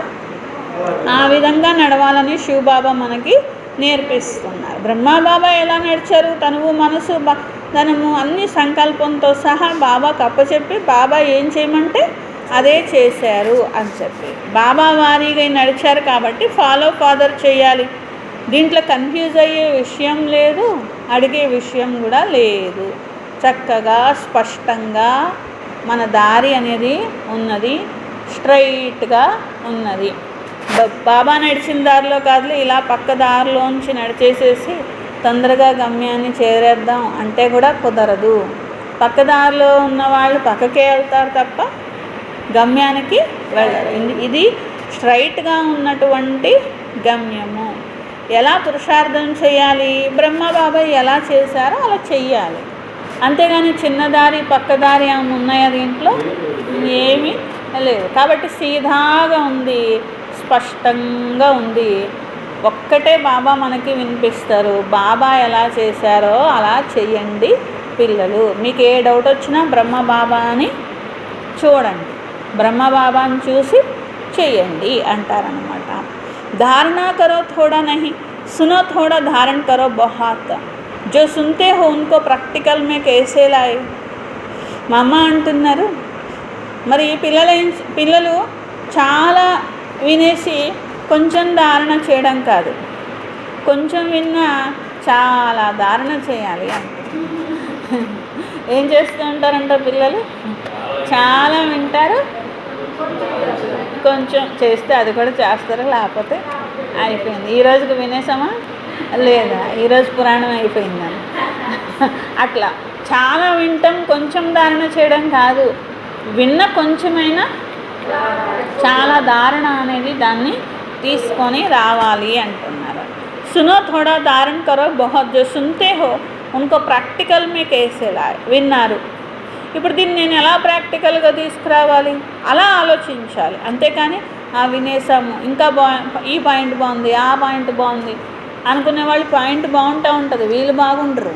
ఆ విధంగా నడవాలని శివబాబా మనకి నేర్పిస్తున్నారు. బ్రహ్మబాబా ఎలా నడిచారు? తనువు మనసు ధనము అన్ని సంకల్పంతో సహా బాబాకు అప్పచెప్పి బాబా ఏం చేయమంటే అదే చేశారు అని చెప్పి బాబా వారిగా నడిచారు. కాబట్టి ఫాదర్ చేయాలి, దీంట్లో కన్ఫ్యూజ్ అయ్యే విషయం లేదు. అడిగే విషయం కూడా లేదు. చక్కగా స్పష్టంగా మన దారి అనేది ఉన్నది, స్ట్రైట్గా ఉన్నది. బాబా నడిచిన దారిలో కాదులే, ఇలా పక్క దారిలోంచి నడిచేసేసి తొందరగా గమ్యాన్ని చేరేద్దాం అంటే కూడా కుదరదు. పక్కదారిలో ఉన్న వాళ్ళు పక్కకే వెళ్తారు తప్ప గమ్యానికి వెళ్ళరు. ఇది స్ట్రైట్గా ఉన్నటువంటి గమ్యము. ఎలా పురుషార్థం చేయాలి? బ్రహ్మ బాబా ఎలా చేశారో అలా చెయ్యాలి. అంతేగాని చిన్నదారి పక్కదారి ఏమి ఉన్నాయా దీంట్లో? ఏమీ లేవు. కాబట్టి సీధాగా ఉంది, స్పష్టంగా ఉంది. ఒక్కటే బాబా మనకి వినిపిస్తారు. బాబా ఎలా చేశారో అలా చెయ్యండి పిల్లలు. మీకు ఏ డౌట్ వచ్చినా బ్రహ్మ బాబాని చూడండి, బ్రహ్మ బాబాని చూసి చెయ్యండి అంటారనమాట. धारणा करो थोड़ा नहीं, सुनो थोड़ा, धारण करो बहुत. जो सुनते हो उनको प्रैक्टिकल में कैसे लाए. మా అమ్మ అంటున్నారు, మరి పిల్లలు చాలా వినేసి కొంచెం ధారణ చేయడం కాదు, కొంచెం విన్నా చాలా ధారణ చేయాలి అంటే ఏం చేస్తూ ఉంటారంట పిల్లలు? చాలా వింటారు, కొంచెం చేస్తే అది కూడా చేస్తారు, లేకపోతే అయిపోయింది. ఈరోజుకి వినేసామా లేదా, ఈరోజు పురాణం అయిపోయిందని. అట్లా చాలా వింటాం, కొంచెం ధారణ చేయడం కాదు, విన్న కొంచెమైనా చాలా ధారణ అనేది దాన్ని తీసుకొని రావాలి అంటున్నారు. సునో థోడా ధారణ కరో బహుత్, జో సున్తే హో ఉनको ప్రాక్టికల్ మే కేసే లాయ్. విన్నారు, ఇప్పుడు దీన్ని నేను ఎలా ప్రాక్టికల్గా తీసుకురావాలి అలా ఆలోచించాలి. అంతేకాని వినేసాము, ఇంకా ఈ పాయింట్ బాగుంది, ఆ పాయింట్ బాగుంది అనుకునే వాళ్ళు పాయింట్ బాగుంటూ ఉంటుంది, వీళ్ళు బాగుండరు.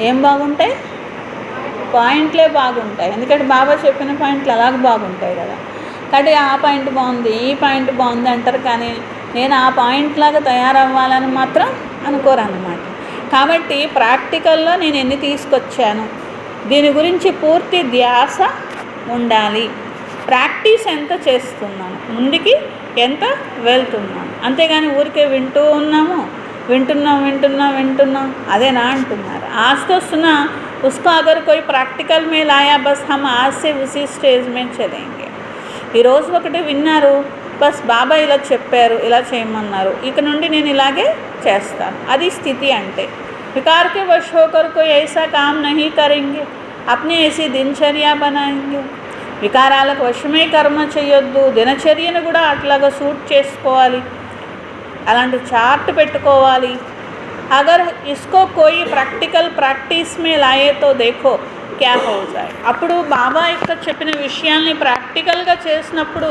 ఏం బాగుంటాయి? పాయింట్లే బాగుంటాయి. ఎందుకంటే బాబా చెప్పిన పాయింట్లు అలాగే బాగుంటాయి కదా. కాబట్టి ఆ పాయింట్ బాగుంది, ఈ పాయింట్ బాగుంది అంటారు, కానీ నేను ఆ పాయింట్ లాగా తయారవ్వాలని మాత్రం అనుకోరన్నమాట. కాబట్టి ప్రాక్టికల్లో నేను ఎన్ని తీసుకొచ్చాను దీని గురించి పూర్తి ధ్యాస ఉండాలి. ప్రాక్టీస్ ఎంత చేస్తున్నాను, ముందుకి ఎంత వెళ్తున్నాను. అంతేగాని ఊరికే వింటున్నాం అదేనా అంటున్నారు. ఆస్తో సునా उसको अगर कोई प्रैक्टिकल में लाया बस हम आज से उसी स्टेज में चलेंगे. ఈరోజు ఒకటి విన్నారు, బస్ బాబా ఇలా చెప్పారు, ఇలా చేయమన్నారు, ఇక నుండి నేను ఇలాగే చేస్తాను. అది స్థితి అంటే. विकार के वश होकर कोई ऐसा काम नहीं करेंगे, अपनी ऐसी दिनचर्या बनाएंगे. వికారాలకు వశమే కర్మ చేయొద్దు, దినచర్యను కూడా అట్లాగా సూట్ చేసుకోవాలి, అలాంటి చార్ట్ పెట్టుకోవాలి. अगर इसको कोई प्रैक्टिकल प्रैक्टिस में लाए तो देखो क्या हो जाए. అప్పుడు బాబా యొక్క చెప్పిన విషయాల్ని ప్రాక్టికల్గా చేసినప్పుడు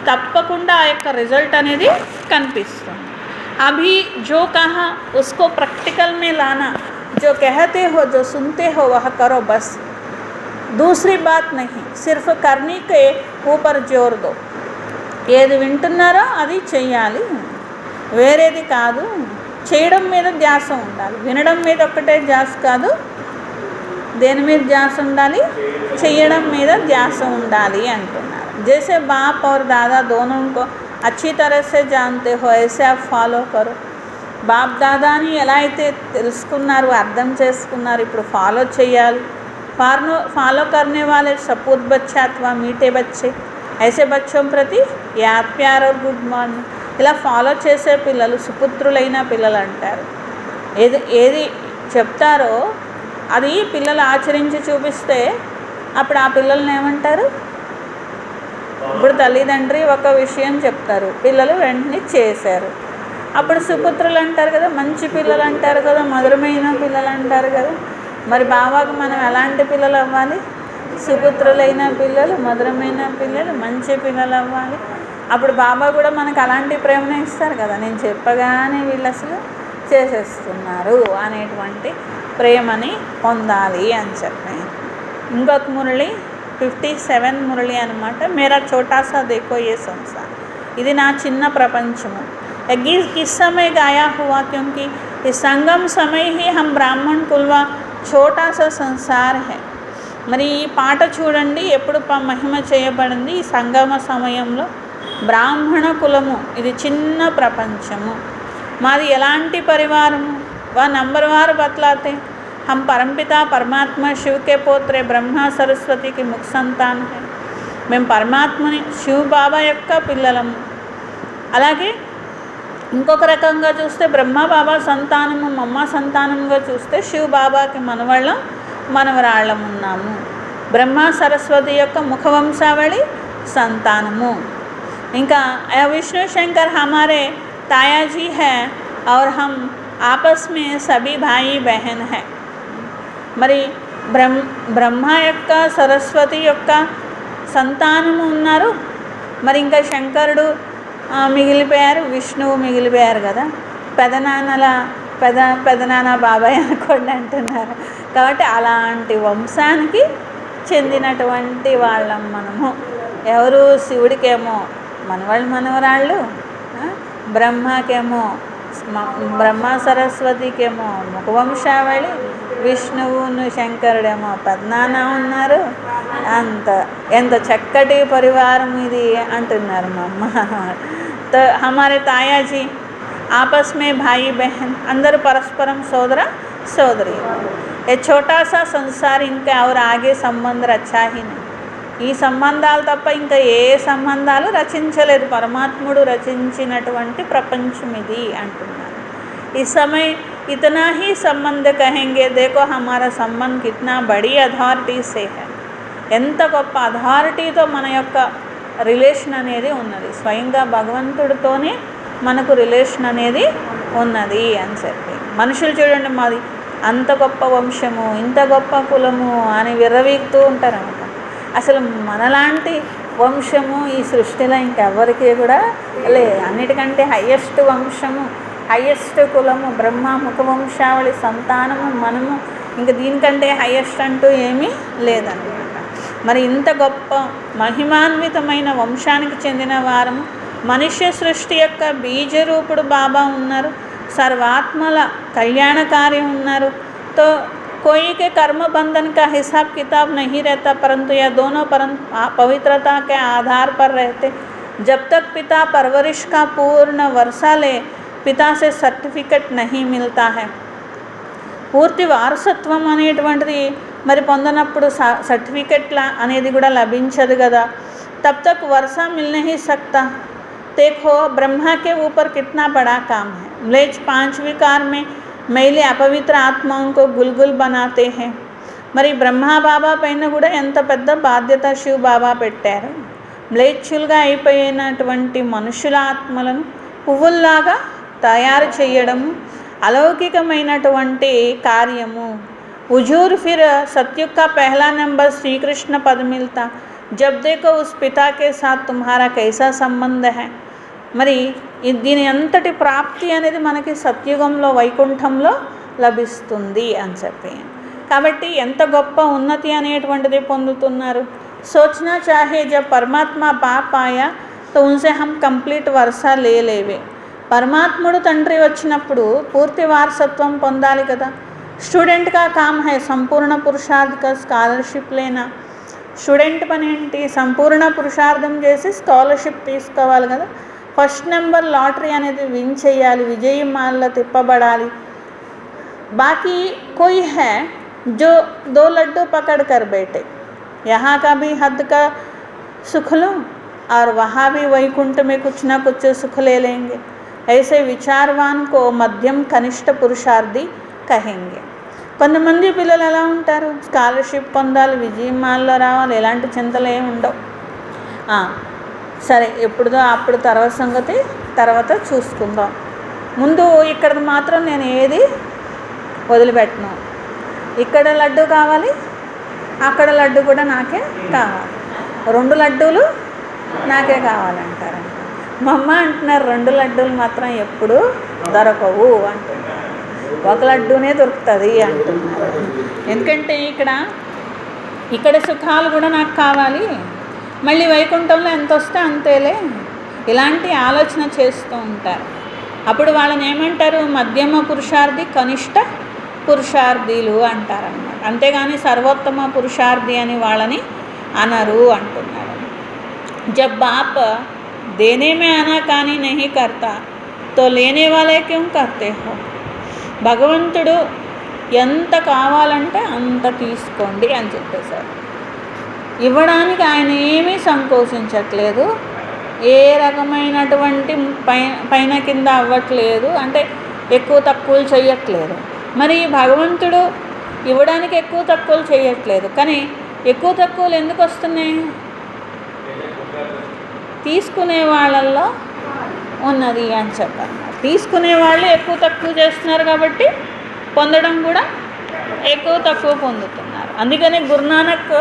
తప్పకుండా ఆ యొక్క రిజల్ట్ అనేది కనిపిస్తుంది. अभी जो कहा उसको प्रैक्टिकल में लाना, जो कहते हो जो सुनते हो वह करो बस. दूसरी बात नहीं, सिर्फ करने के ऊपर जोर दो. ఏది వింటున్నారో అది చెయ్యాలి, వేరేది కాదు. చేయడం మీద ధ్యాస ఉండాలి, వినడం మీద ఒక్కటే ధ్యాస కాదు. దేని మీద ధ్యాస ఉండాలి? చేయడం మీద ధ్యాస ఉండాలి అంటున్నారు. जैसे बाप और दादा दोनों को अच्छी तरह से जानते हो ऐसे आप फॉलो करो. బాప్ దాదాని ఎలా అయితే తెలుసుకున్నారు, అర్థం చేసుకున్నారు, ఇప్పుడు ఫాలో చేయాలి. फॉलो करने वाले सपूत बच्चे अथवा मीठे बच्चे, ऐसे बच्चों प्रति याद प्यार और गुड मॉर्निंग. ఇలా ఫాలో చేసే పిల్లలు సుపుత్రులైన పిల్లలు అంటారు. ఏది చెప్తారో అది పిల్లలు ఆచరించి చూపిస్తే అప్పుడు ఆ పిల్లల్ని ఏమంటారు? ఇప్పుడు తల్లిదండ్రి ఒక విషయం చెప్తారు, పిల్లలు వెంటనే చేశారు, అప్పుడు సుపుత్రులు అంటారు కదా, మంచి పిల్లలు అంటారు కదా, మధురమైన పిల్లలు అంటారు కదా. మరి బాబాకు మనం ఎలాంటి పిల్లలు అవ్వాలి? సుపుత్రులైన పిల్లలు, మధురమైన పిల్లలు, మంచి పిల్లలు అవ్వాలి. అప్పుడు బాబా కూడా మనకు అలాంటి ప్రేమను ఇస్తారు కదా, నేను చెప్పగానే వీళ్ళు అసలు చేసేస్తున్నారు అనేటువంటి ప్రేమని పొందాలి అని చెప్పి. ఇంకొక మురళి 57 మురళి అనమాట. మేరా చోటాసా దేఖో ఏ సంసార్, ఇది నా చిన్న ప్రపంచము. किस समय गाया हुआ, क्योंकि इस संगम समय ही हम ब्राह्मण कुलवा छोटा सा संसार है. మరి ఈ పాట చూడండి ఎప్పుడు మహిమ చేయబడింది? ఈ సంగమ సమయంలో బ్రాహ్మణ కులము, ఇది చిన్న ప్రపంచము. మాది ఎలాంటి పరివారము? वह नंबरवार बतलाते हैं। हम परमपिता परमात्मा शिव के पोत्रे ब्रह्मा सरस्वती की मुख संतान है। మేము పరమాత్మని శివ బాబా యొక్క పిల్లలము. అలాగే ఇంకొక రకంగా చూస్తే బ్రహ్మ బాబా సంతానము, మమ్మ సంతానంగా చూస్తే శివ బాబాకి మనవాళ్ళం మనవరాళ్ళం ఉన్నాము. బ్రహ్మ సరస్వతి యొక్క ముఖవంశావళి సంతానము. ఇంకా विष्णु शंकर हमारे ताया जी है और हम आपस में सभी भाई बहन है. మరి బ్రహ్మ యొక్క సరస్వతి యొక్క సంతానము ఉన్నారు. మరి ఇంకా శంకరుడు మిగిలిపోయారు, విష్ణువు మిగిలిపోయారు కదా. పెదనాన్న బాబాయ్ అనుకోండి అంటున్నారు. కాబట్టి అలాంటి వంశానికి చెందినటువంటి వాళ్ళం మనము. ఎవరు? శివుడికేమో మనవరాళ్ళు, బ్రహ్మకేమో బ్రహ్మ సరస్వతికేమో ముఖవంశావళి, విష్ణువును శంకరుడేమో పెదనాన్న ఉన్నారు. ఎంత చక్కటి పరివారం ఇది అంటున్నారు మా అమ్మ. तो हमारे ताया जी आपस में भाई बहन अंदर परस्परम सोदरा सोदरी. ये छोटा सा संसार इनका और आगे संबंध रचा ही नहीं. ఈ సంబంధాలు తప్ప ఇంకా ఏ సంబంధాలు రచించలేదు. పరమాత్ముడు రచించినటువంటి ప్రపంచం ఇది అంటున్నారు. ఈ समय इतना ही संबंध कहेंगे. देखो हमारा संबंध कितना बड़ी अथॉरिटी से है. ఎంత గొప్ప అథారిటీతో మన యొక్క రిలేషన్ అనేది ఉన్నది. స్వయంగా భగవంతుడితోనే మనకు రిలేషన్ అనేది ఉన్నది అని చెప్పి. మనుషులు చూడండి, మాది అంత గొప్ప వంశము, ఇంత గొప్ప కులము అని విర్రవీగుతూ ఉంటారన్నమాట. అసలు మనలాంటి వంశము ఈ సృష్టిలో ఇంకెవ్వరికి కూడా లేదు. అన్నిటికంటే హయ్యెస్ట్ వంశము, హయ్యెస్ట్ కులము బ్రహ్మ ముఖవంశావళి సంతానము మనము. ఇంకా దీనికంటే హయ్యెస్ట్ అంటూ ఏమీ లేదన్నమాట. మరి ఇంత గొప్ప మహిమాన్వితమైన వంశానికి చెందిన వారము. మనుష్య సృష్టి యొక్క బీజరూపుడు బాబా ఉన్నారు. సర్వాత్మల కళ్యాణకారి ఉన్నారు. तो कोई के कर्म बंधन का हिसाब किताब नहीं रहता, परंतु यह दोनों पवित्रता के आधार पर रहते. जब तक पिता परवरिश का पूर्ण वर्षा ले, पिता से सर्टिफिकेट नहीं मिलता है. పూర్తి వారసత్వం అనేటువంటిది మరి పొందనప్పుడు సర్టిఫికెట్ల అనేది కూడా లభించదు కదా. తబ్ తక్ వర్షా మిల్ నహీ సక్తా. देखो ब्रह्मा के ऊपर कितना बड़ा काम है. म्लेच्छ 5 विकार में मैले अपवित्र ఆత్మను को गुलगुल बनाते हैं. మరి బ్రహ్మా బాబా పైన కూడా ఎంత పెద్ద బాధ్యత శివ బాబా పెట్టారు. మ్లేచ్ఛులుగా అయిపోయినటువంటి మనుషుల ఆత్మలను పువ్వుల్లాగా తయారు చేయడము अलौकिकమైనటువంటి కార్యము. हुजूर फिर सत्युग का पहला नंबर श्री कृष्ण पद मिलता. जब देखो उस पिता के साथ तुम्हारा कैसा संबंध है. మరి దీని అంతటి ప్రాప్తి అనేది మనకి సత్యుగంలో వైకుంఠంలో లభిస్తుంది అని చెప్పి. కాబట్టి ఎంత గొప్ప ఉన్నతి అనేటువంటిది పొందుతున్నారు. सोचना चाहे जब परमात्मा बाप आया तो उनसे हम कंप्लीट वर्षा ले लेवे. పరమాత్ముడు తండ్రి వచ్చినప్పుడు పూర్తి వారసత్వం పొందాలి కదా. స్టూడెంట్ కా కామ్ హై సంపూర్ణ పురుషార్థ కా స్కాలర్షిప్ లేనా. స్టూడెంట్ పని ఏంటి? సంపూర్ణ పురుషార్థం చేసి స్కాలర్షిప్ తీసుకోవాలి కదా. ఫస్ట్ నెంబర్ లాటరీ అనేది విన్ చేయాలి, విజయీ మాల్లో తిప్పబడాలి. బాకీ కోయి హై जो 2 लड्डू पकड़ कर बैठे, यहाँ का भी हद का सुख लो और वहाँ भी वैकुंठ में कुछ ना कुछ सुख ले लेंगे. ऐसे विचारवान को मध्यम कनिष्ठ पुरुषार्थी कहेंगे. కొంతమంది పిల్లలు ఎలా ఉంటారు? స్కాలర్షిప్ పొందాలి, విజయమాల్లో రావాలి, ఎలాంటి చింతలు ఏమి ఉండవు. సరే ఎప్పుడుదో అప్పుడు తర్వాత సంగతి తర్వాత చూసుకుందాం. ముందు ఇక్కడ మాత్రం నేను ఏది వదిలిపెట్టను. ఇక్కడ లడ్డు కావాలి, అక్కడ లడ్డు కూడా నాకే కావాలి. 2 లడ్డూలు నాకే కావాలంటారంట. మా అమ్మ అంటున్నారు 2 లడ్డూలు మాత్రం ఎప్పుడు దొరకవు అంటున్నారు. 1 లడ్డూనే దొరుకుతుంది అంటున్నారు. ఎందుకంటే ఇక్కడ సుఖాలు కూడా నాకు కావాలి, మళ్ళీ వైకుంఠంలో ఎంత వస్తే అంతేలే, ఇలాంటి ఆలోచన చేస్తూ ఉంటారు. అప్పుడు వాళ్ళని ఏమంటారు? మధ్యమ పురుషార్థి కనిష్ట పురుషార్థీలు అంటారన్నమాట. అంతేగాని సర్వోత్తమ పురుషార్థి అని వాళ్ళని అనరు అంటున్నారు. जब बाप देने में आनाकानी नहीं करता तो लेने वाले क्यों करते हो. భగవంతుడు ఎంత కావాలంటే అంత తీసుకోండి అని చెప్పేశారు. ఇవ్వడానికి ఆయన ఏమీ సంకోచించట్లేదు, ఏ రకమైనటువంటి పైన కింద అవ్వట్లేదు, అంటే ఎక్కువ తక్కువలు చేయట్లేదు. మరి భగవంతుడు ఇవ్వడానికి ఎక్కువ తక్కువలు చేయట్లేదు, కానీ ఎక్కువ తక్కువలు ఎందుకు వస్తున్నాయి? తీసుకునే వాళ్ళల్లో ఉన్నది అని చెప్పారు. తీసుకునే వాళ్ళు ఎక్కువ తక్కువ చేస్తున్నారు కాబట్టి పొందడం కూడా ఎక్కువ తక్కువ పొందుతున్నారు. అందుకని గురునానక్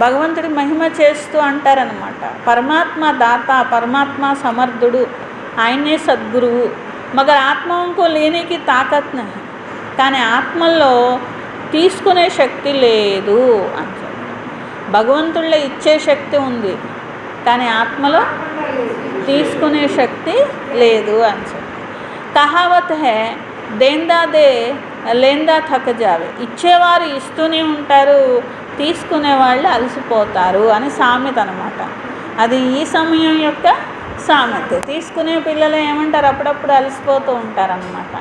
భగవంతుడి మహిమ చేస్తూ అంటారనమాట, పరమాత్మ దాత, పరమాత్మ సమర్థుడు, ఆయనే సద్గురువు, మగర్ ఆత్మకు లేనికి తాకత్ నహి, కానీ ఆత్మల్లో తీసుకునే శక్తి లేదు అని చెప్పారు. భగవంతుల్లో ఇచ్చే శక్తి ఉంది, కానీ ఆత్మలో తీసుకునే శక్తి లేదు అని చెప్పి. కహావత్ హే దేందా దే లేందా థక్ జావే, ఇచ్చేవారు ఇస్తూనే ఉంటారు, తీసుకునే వాళ్ళు అలసిపోతారు అని సామెత అనమాట. అది ఈ సమయం యొక్క సామెత. తీసుకునే పిల్లలు ఏమంటారు, అప్పుడప్పుడు అలసిపోతూ ఉంటారనమాట.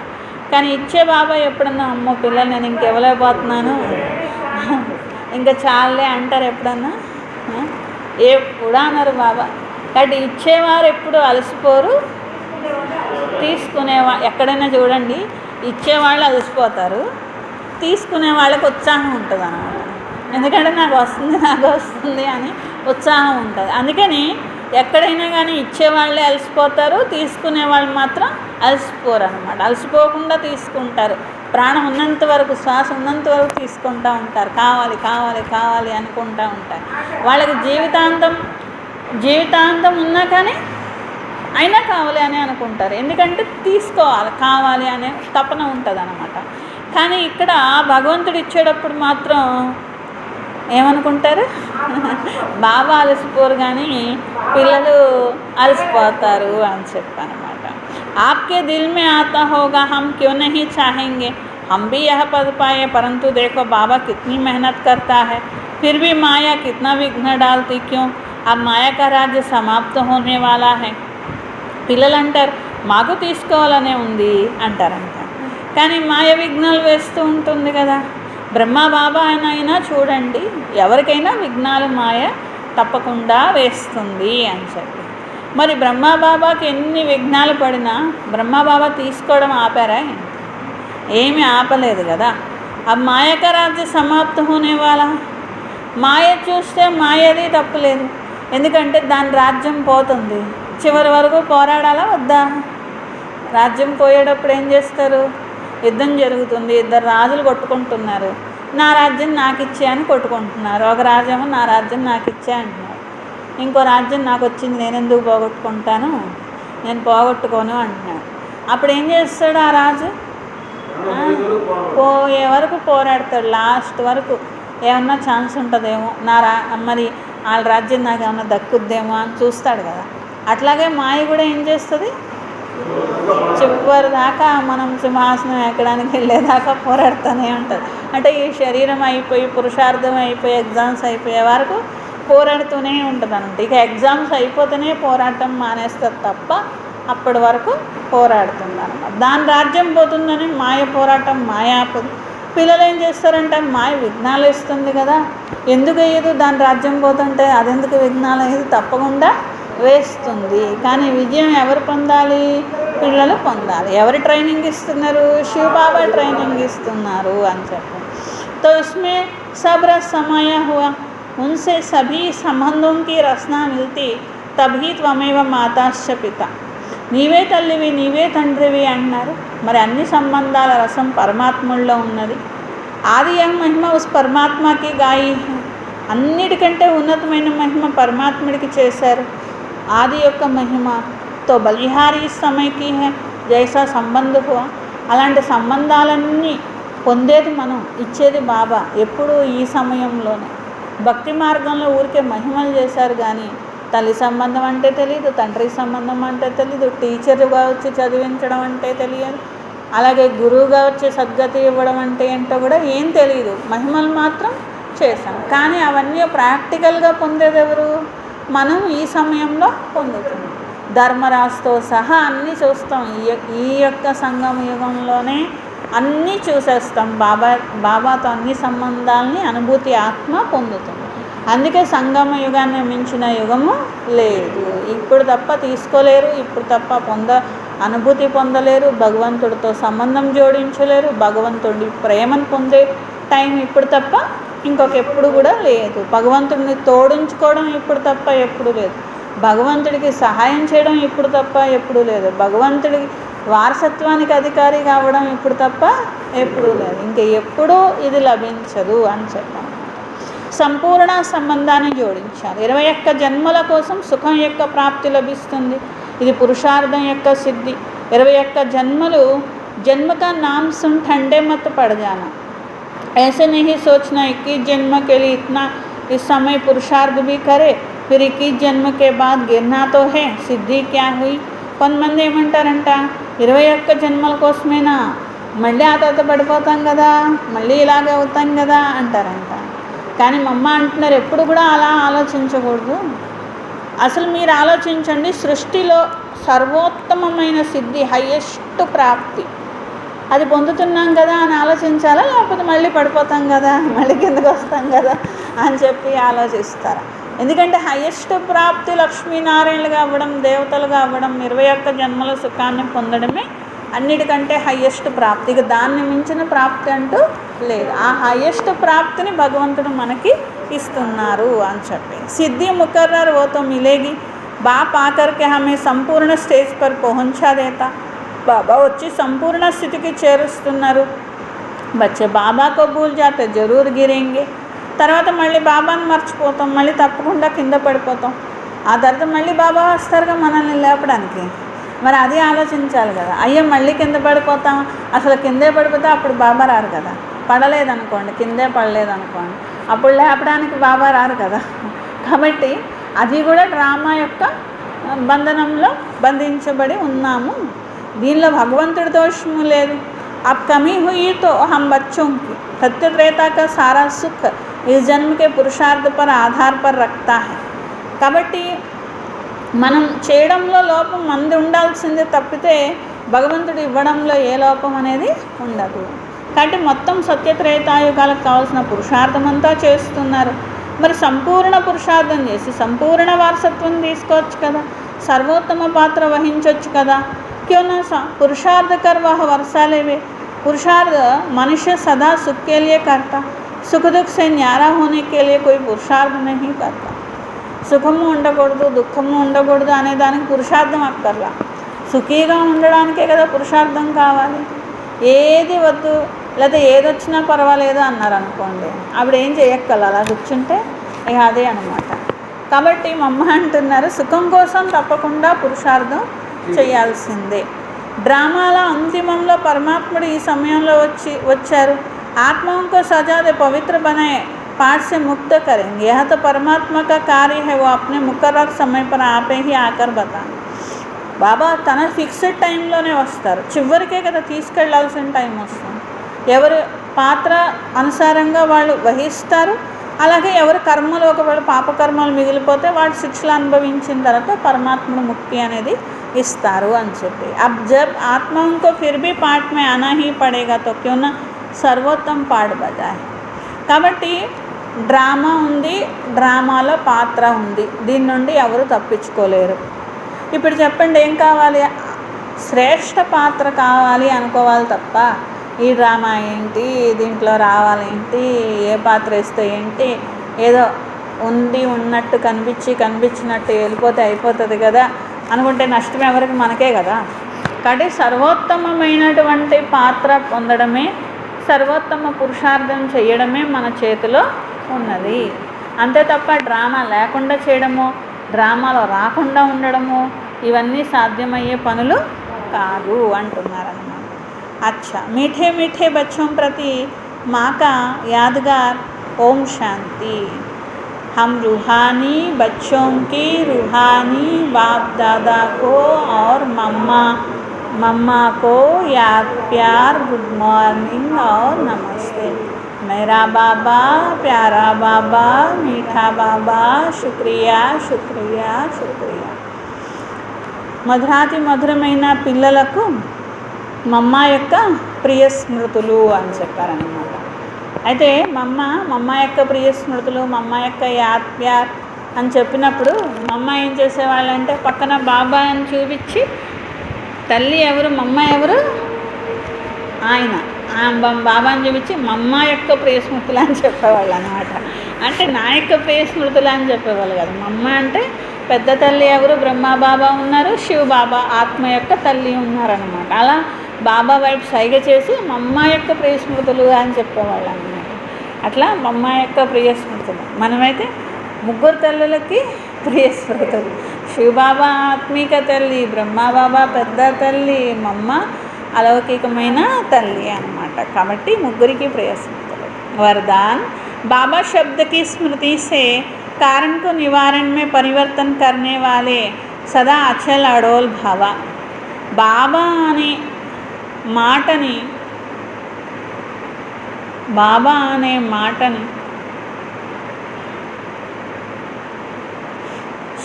కానీ ఇచ్చే బాబాయ్ ఎప్పుడన్నా, అమ్మో పిల్లలు నేను ఇంకెవలేకపోతున్నాను, ఇంకా చాలే అంటారు ఎప్పుడన్నా? ఎప్పుడు అన్నారు బాబా. కాబట్టి ఇచ్చేవారు ఎప్పుడు అలసిపోరు, ఎక్కడైనా చూడండి ఇచ్చేవాళ్ళు అలసిపోతారు, తీసుకునే వాళ్ళకి ఉత్సాహం ఉంటుంది అన్నమాట. ఎందుకంటే నాకు వస్తుంది అని ఉత్సాహం ఉంటుంది. అందుకని ఎక్కడైనా కానీ ఇచ్చేవాళ్ళే అలసిపోతారు, తీసుకునే వాళ్ళు మాత్రం అలసిపోరు అనమాట. అలసిపోకుండా తీసుకుంటారు, ప్రాణం ఉన్నంత వరకు, శ్వాస ఉన్నంత వరకు తీసుకుంటూ ఉంటారు, కావాలి కావాలి కావాలి అనుకుంటూ ఉంటారు. వాళ్ళకి జీవితాంతం ఉన్నా కానీ అయినా కావాలి అని అనుకుంటారు, ఎందుకంటే తీసుకోవాలి, కావాలి అనే తపన ఉంటుంది అన్నమాట. కానీ ఇక్కడ భగవంతుడు ఇచ్చేటప్పుడు మాత్రం ఏమనుకుంటారు, బాబా అలసిపోరు కానీ పిల్లలు అలసిపోతారు అని చెప్పనమాట. आपके दिल में आता होगा हम क्यों नहीं चाहेंगे, हम भी यह पद पाए, परंतु देखो बाबा कितनी मेहनत करता है, फिर भी माया कितना विघ्न डालती क्यों, अब माया का राज्य समाप्त होने वाला है. పిల్లలు అంటారు మాకు తీసుకోవాలనే ఉంది అంటారంట, కానీ మాయ విఘ్నాలు వేస్తూ ఉంటుంది కదా. బ్రహ్మ బాబా అయినా చూడండి, ఎవరికైనా విఘ్నాలు మాయ తప్పకుండా వేస్తుంది అని చెప్పి. మరి బ్రహ్మబాబాకి ఎన్ని విఘ్నాలు పడినా బ్రహ్మబాబా తీసుకోవడం ఆపారా? ఏమీ ఆపలేదు కదా. ఆ మాయక రాజ్య సమాప్త హోనే వాళ్ళ, మాయ చూస్తే మాయది తప్పులేదు, ఎందుకంటే దాని రాజ్యం పోతుంది, చివరి వరకు పోరాడాలా వద్దా? రాజ్యం పోయేటప్పుడు ఏం చేస్తారు, యుద్ధం జరుగుతుంది, ఇద్దరు రాజులు కొట్టుకుంటున్నారు, నా రాజ్యం నాకు ఇచ్చే అని కొట్టుకుంటున్నారు. ఒక రాజ్యము నా రాజ్యం నాకు ఇచ్చే అంటున్నారు, ఇంకో రాజ్యం నాకు వచ్చింది నేను ఎందుకు పోగొట్టుకుంటాను, నేను పోగొట్టుకోను అంటున్నాడు. అప్పుడు ఏం చేస్తాడు ఆ రాజు? పోయే వరకు పోరాడతాడు, లాస్ట్ వరకు ఏమన్నా ఛాన్స్ ఉంటుందేమో, మరి వాళ్ళ రాజ్యం నాకు ఏమన్నా దక్కుద్దేమో అని చూస్తాడు కదా. అట్లాగే మాయ కూడా ఏం చేస్తుంది, చివరి దాకా మనం సింహాసనం ఎక్కడానికి వెళ్ళేదాకా పోరాడుతూనే ఉంటుంది. అంటే ఈ శరీరం అయిపోయి పురుషార్థం అయిపోయి ఎగ్జామ్స్ అయిపోయే వరకు పోరాడుతూనే ఉంటుంది అన్నమాట. ఇక ఎగ్జామ్స్ అయిపోతేనే పోరాటం మానేస్తుంది తప్ప అప్పటి వరకు పోరాడుతుంది అన్నమాట. దాని రాజ్యం పోతుందని మాయ పోరాటం మాయాపదు. పిల్లలు ఏం చేస్తారంటే మాయ విఘ్నాలు ఇస్తుంది కదా, ఎందుకు వేయదు, దాని రాజ్యం పోతుంటే అదెందుకు విఘ్నాలు అయ్యేది, తప్పకుండా వేస్తుంది. కానీ విజయం ఎవరు పొందాలి? పిల్లలు పొందాలి. ఎవరు ట్రైనింగ్ ఇస్తున్నారు? శివబాబా ట్రైనింగ్ ఇస్తున్నారు అని చెప్పి. तो इसमें सब्र समय हुआ, उनसे सभी संबंधों की रचना मिलती, तभी त्वमेव माताश्च पिता, నీవే తల్లివి నీవే తండ్రివి అంటున్నారు. మరి అన్ని సంబంధాల రసం పరమాత్ముల్లో ఉన్నది. ఆది యహ్ మహిమ ఉస్ పరమాత్మకి గాయి, అన్నిటికంటే ఉన్నతమైన మహిమ పరమాత్ముడికి చేశారు. ఆది యొక్క మహిమ తో బలిహారీ సమయకి హే జైసా సంబంధ హువా, అలాంటి సంబంధాలన్నీ పొందేది మనం, ఇచ్చేది బాబా ఎప్పుడు ఈ సమయంలోనే. భక్తి మార్గంలో ఊరికే మహిమలు చేశారు కానీ తల్లి సంబంధం అంటే తెలియదు, తండ్రి సంబంధం అంటే తెలియదు, టీచర్గా వచ్చి చదివించడం అంటే తెలియదు, అలాగే గురువుగా వచ్చి సద్గతి ఇవ్వడం అంటే ఏంటో కూడా ఏం తెలియదు. మహిమలు మాత్రం చేశాం, కానీ అవన్నీ ప్రాక్టికల్గా పొందేది ఎవరు? మనం ఈ సమయంలో పొందుతున్నాం. ధర్మరాజుతో సహా అన్నీ చూస్తాం. ఈ యొక్క సంగమ యుగంలోనే అన్నీ చూసేస్తాం. బాబాతో అన్ని సంబంధాలని అనుభూతి ఆత్మ పొందుతుంది. అందుకే సంగమ యుగాన్ని మించిన యుగము లేదు. ఇప్పుడు తప్ప తీసుకోలేరు, ఇప్పుడు తప్ప అనుభూతి పొందలేరు, భగవంతుడితో సంబంధం జోడించలేరు, భగవంతుడి ప్రేమను పొందే టైం ఇప్పుడు తప్ప ఇంకొక ఎప్పుడు కూడా లేదు. భగవంతుడిని తోడించుకోవడం ఇప్పుడు తప్ప ఎప్పుడు లేదు. భగవంతుడికి సహాయం చేయడం ఇప్పుడు తప్ప ఎప్పుడు లేదు. భగవంతుడికి వారసత్వానికి అధికారి కావడం ఇప్పుడు తప్ప ఎప్పుడూ లేదు. ఇంక ఎప్పుడూ ఇది లభించదు అని చెప్పాను. సంపూర్ణ సంబంధాన్ని జోడించాలి. 21 జన్మల కోసం సుఖం యొక్క ప్రాప్తి లభిస్తుంది. ఇది పురుషార్థం యొక్క సిద్ధి. 21 జన్మలు जन्म का नाम सुन ठंडे मत पड़ जाना। ऐसे नहीं सोचना 21 जन्म के लिए इतना इस समय पुरुषार्थ भी करे, फिर 21 जन्म के बाद गिरना तो है, सिद्धि क्या हुई। కొంతమంది ఏమంటారంట 21 జన్మల కోసమేనా, మళ్ళీ ఆ తర్వాత పడిపోతాం కదా, మళ్ళీ ఇలాగే అవుతాం కదా అంటారంట. కానీ మా అమ్మ అంటున్నారు ఎప్పుడు కూడా అలా ఆలోచించకూడదు. అసలు మీరు ఆలోచించండి, సృష్టిలో సర్వోత్తమమైన సిద్ధి, హయ్యెస్ట్ ప్రాప్తి అది పొందుతున్నాం కదా అని ఆలోచించాలా, లేకపోతే మళ్ళీ పడిపోతాం కదా, మళ్ళీ కిందకు వస్తాం కదా అని చెప్పి ఆలోచిస్తారా? ఎందుకంటే హయ్యెస్ట్ ప్రాప్తి లక్ష్మీనారాయణలుగా అవ్వడం, దేవతలుగా అవ్వడం, 21 జన్మల సుఖాన్ని పొందడమే అన్నిటికంటే హయ్యెస్ట్ ప్రాప్తి. ఇక దాన్ని మించిన ప్రాప్తి అంటూ లేదు. ఆ హయ్యెస్ట్ ప్రాప్తిని భగవంతుడు మనకి ఇస్తున్నారు అని చెప్పి. సిద్ధి ముకర్రర్ वो तो मिलेगी, बाप आकर के हमें संपूर्ण स्टेज पर पहुंचा देता. బాబా వచ్చి సంపూర్ణ స్థితికి చేరుస్తున్నారు. బచ్చే బాబాకో భూల్ జాతే జరూర్ గిరేంగే. తర్వాత మళ్ళీ బాబాను మర్చిపోతాం, మళ్ళీ తప్పకుండా కింద పడిపోతాం. ఆ తర్వాత మళ్ళీ బాబా వస్తారుగా మనల్ని లేపడానికి. మరి అది ఆలోచించాలి కదా. అయ్యో మళ్ళీ కింద పడిపోతాం, అసలు కిందే పడిపోతే అప్పుడు బాబా రారు కదా. పడలేదనుకోండి, కిందే పడలేదనుకోండి, అప్పుడు లేపడానికి బాబా రారు కదా. కాబట్టి అది కూడా డ్రామా యొక్క బంధనంలో బంధించబడి ఉన్నాము. దీనిలో భగవంతుడి దోషము లేదు. अब कमी हुई तो हम बच्चों की सत्य त्रेता का सारा सुख इस जन्म के पुरुषार्थ पर आधार पर रखता है. కాబట్టి మనం చేయడంలో లోపం మంది ఉండాల్సిందే తప్పితే భగవంతుడు ఇవ్వడంలో ఏ లోపం అనేది ఉండదు. కాబట్టి మొత్తం సత్యత్రేతాయుగాలకు కావాల్సిన పురుషార్థం అంతా చేస్తున్నారు. మరి సంపూర్ణ పురుషార్థం చేసి సంపూర్ణ వారసత్వం తీసుకోవచ్చు కదా, సర్వోత్తమ పాత్ర వహించవచ్చు కదా. क्यों ना पुरुषार्थ कर वह वर्षा लेवे. पुरुषार्थ मनुष्य सदा सुख के लिए करता, सुख दुख से न्यारा होने के लिए कोई पुरुषार्थ नहीं करता. సుఖము ఉండకూడదు, దుఃఖము ఉండకూడదు అనే దానికి పురుషార్థం అక్కర్లా. సుఖీగా ఉండడానికే కదా పురుషార్థం కావాలి. ఏది వద్దు లేదా ఏదొచ్చినా పర్వాలేదు అన్నారు అనుకోండి, అప్పుడు ఏం చేయక్కల, అలా కూర్చుంటే ఇక అదే అనమాట. కాబట్టి మా అమ్మ అంటున్నారు సుఖం కోసం తప్పకుండా పురుషార్థం చేయాల్సిందే. డ్రామాల అంతిమంలో పరమాత్ముడు ఈ సమయంలో వచ్చారు. ఆత్మకు సజాదే పవిత్ర బనాయే, पाठ से मुक्त करेंगे. यह तो परमात्मा का कार्य है, वो अपने मुकर्रर समय पर आपे ही आकर बताएं. బాబా తన ఫిక్స్డ్ టైంలోనే వస్తారు. చివరికే కదా తీసుకెళ్లాల్సిన టైం వస్తుంది. ఎవరు పాత్ర అనుసారంగా వాళ్ళు వహిస్తారు. అలాగే ఎవరి కర్మలు ఒకవేళ పాపకర్మలు మిగిలిపోతే వాడు శిక్షలు అనుభవించిన తర్వాత పరమాత్ముడు ముక్తి అనేది ఇస్తారు అని చెప్పి. అబ్ జబ్ ఆత్మ ఉनको फिर भी पाठ में आना ही पड़ेगा तो क्यों ना सर्वोत्तम पाठ बजाए. కాబట్టి డ్రామా ఉంది, డ్రామాలో పాత్ర ఉంది, దీని నుండి ఎవరు తప్పించుకోలేరు. ఇప్పుడు చెప్పండి ఏం కావాలి? శ్రేష్ఠ పాత్ర కావాలి అనుకోవాలి తప్ప ఈ డ్రామా ఏంటి, దీంట్లో రావాలేంటి, ఏ పాత్ర ఇస్తే ఏంటి, ఏదో ఉంది ఉన్నట్టు కనిపించినట్టు వెళ్ళిపోతే అయిపోతుంది కదా అనుకుంటే నష్టం ఎవరికి? మనకే కదా. కాబట్టి సర్వోత్తమమైనటువంటి పాత్ర పొందడమే, సర్వోత్తమ పురుషార్థం చేయడమే మన చేతిలో ఉన్నది. అంతే తప్ప డ్రామా లేకుండా చేయడము, డ్రామాలో రాకుండా ఉండడము ఇవన్నీ సాధ్యమయ్యే పనులు కాదు అంటున్నారన్నమాట. अच्छा, मीठे मीठे बच्चों प्रति माँ का यादगार ओम शांति. हम रूहानी बच्चों की रूहानी बाप दादा को और मम्मा को याद प्यार गुड मॉर्निंग और नमस्ते. मेरा बाबा, प्यारा बाबा, मीठा बाबा, शुक्रिया शुक्रिया शुक्रिया. మధురాతి మధురమైన పిల్లలకు మమ్మ యొక్క ప్రియ స్మృతులు అని చెప్పారనమాట. అయితే మమ్మ యొక్క ప్రియ స్మృతులు, మమ్మ యొక్క యాద్ ప్యార్ అని చెప్పినప్పుడు మమ్మ ఏం చేసేవాళ్ళంటే పక్కన బాబా అని చూపించి, తల్లి ఎవరు, మమ్మ ఎవరు, ఆయన బాబాని చూపించి మమ్మ యొక్క ప్రియ స్మృతులు అని చెప్పేవాళ్ళు అనమాట. అంటే నా యొక్క ప్రియ స్మృతులు అని చెప్పేవాళ్ళు కాదు. మమ్మ అంటే పెద్ద తల్లి ఎవరు, బ్రహ్మ బాబా ఉన్నారు, శివ బాబా ఆత్మ యొక్క తల్లి ఉన్నారనమాట. అలా బాబా వైపు సైగ చేసి మమ్మ యొక్క ప్రియ స్మృతులు అని చెప్పేవాళ్ళు అనమాట. అట్లా మమ్మ యొక్క ప్రియ స్మృతులు. మనమైతే ముగ్గురు తల్లులకి ప్రియ స్మృతులు. శివబాబా ఆత్మిక తల్లి, బ్రహ్మబాబా పెద్ద తల్లి, మమ్మ अलौकिकమైన తల్లి అన్నమాట. కాబట్టి ముగ్గురికి ప్రియ స్మృతులు. वरदान बाबा शब्द की स्मृति से कारण को निवारण में परिवर्तन करने वाले सदा अचल अडोल भाव. बाबा अने माटनी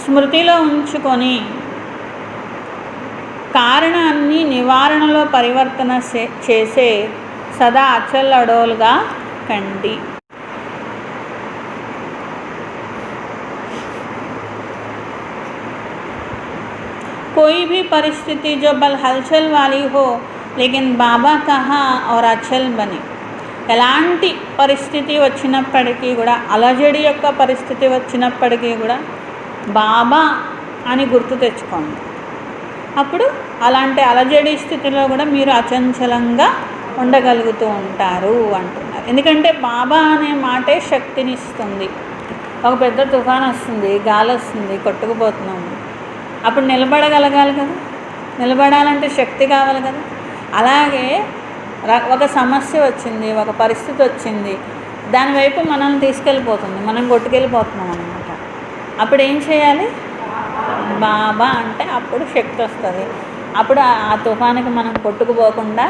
స్మృతిలో ఉంచుకొని కారణాన్ని నివారణలో పరివర్తన చేసే సదా అచల్ అడోల్గా కండి. कोई भी परिस्थिति जो बल हलचल वाली हो लेकिन बाबा कहा और अचल बने. ఎలాంటి పరిస్థితి వచ్చినప్పటికీ కూడా, అలజడి యొక్క పరిస్థితి వచ్చినప్పటికీ కూడా బాబా అని గుర్తు తెచ్చుకోండి. అప్పుడు అలాంటి అలజడి స్థితిలో కూడా మీరు అచంచలంగా ఉండగలుగుతూ ఉంటారు అంటున్నారు. ఎందుకంటే బాబా అనే మాటే శక్తినిస్తుంది. ఒక పెద్ద తుఫాన్ వస్తుంది, గాలి వస్తుంది, కొట్టుకుపోతున్నాము, అప్పుడు నిలబడగలగాలి కదా. నిలబడాలంటే శక్తి కావాలి కదా. అలాగే ఒక సమస్య వచ్చింది, ఒక పరిస్థితి వచ్చింది, దానివైపు మనల్ని తీసుకెళ్ళిపోతుంది, మనం కొట్టుకెళ్ళిపోతున్నాం అన్నమాట. అప్పుడు ఏం చేయాలి? బాబా అంటే అప్పుడు శక్తి వస్తుంది. అప్పుడు ఆ తుఫానికి మనం కొట్టుకుపోకుండా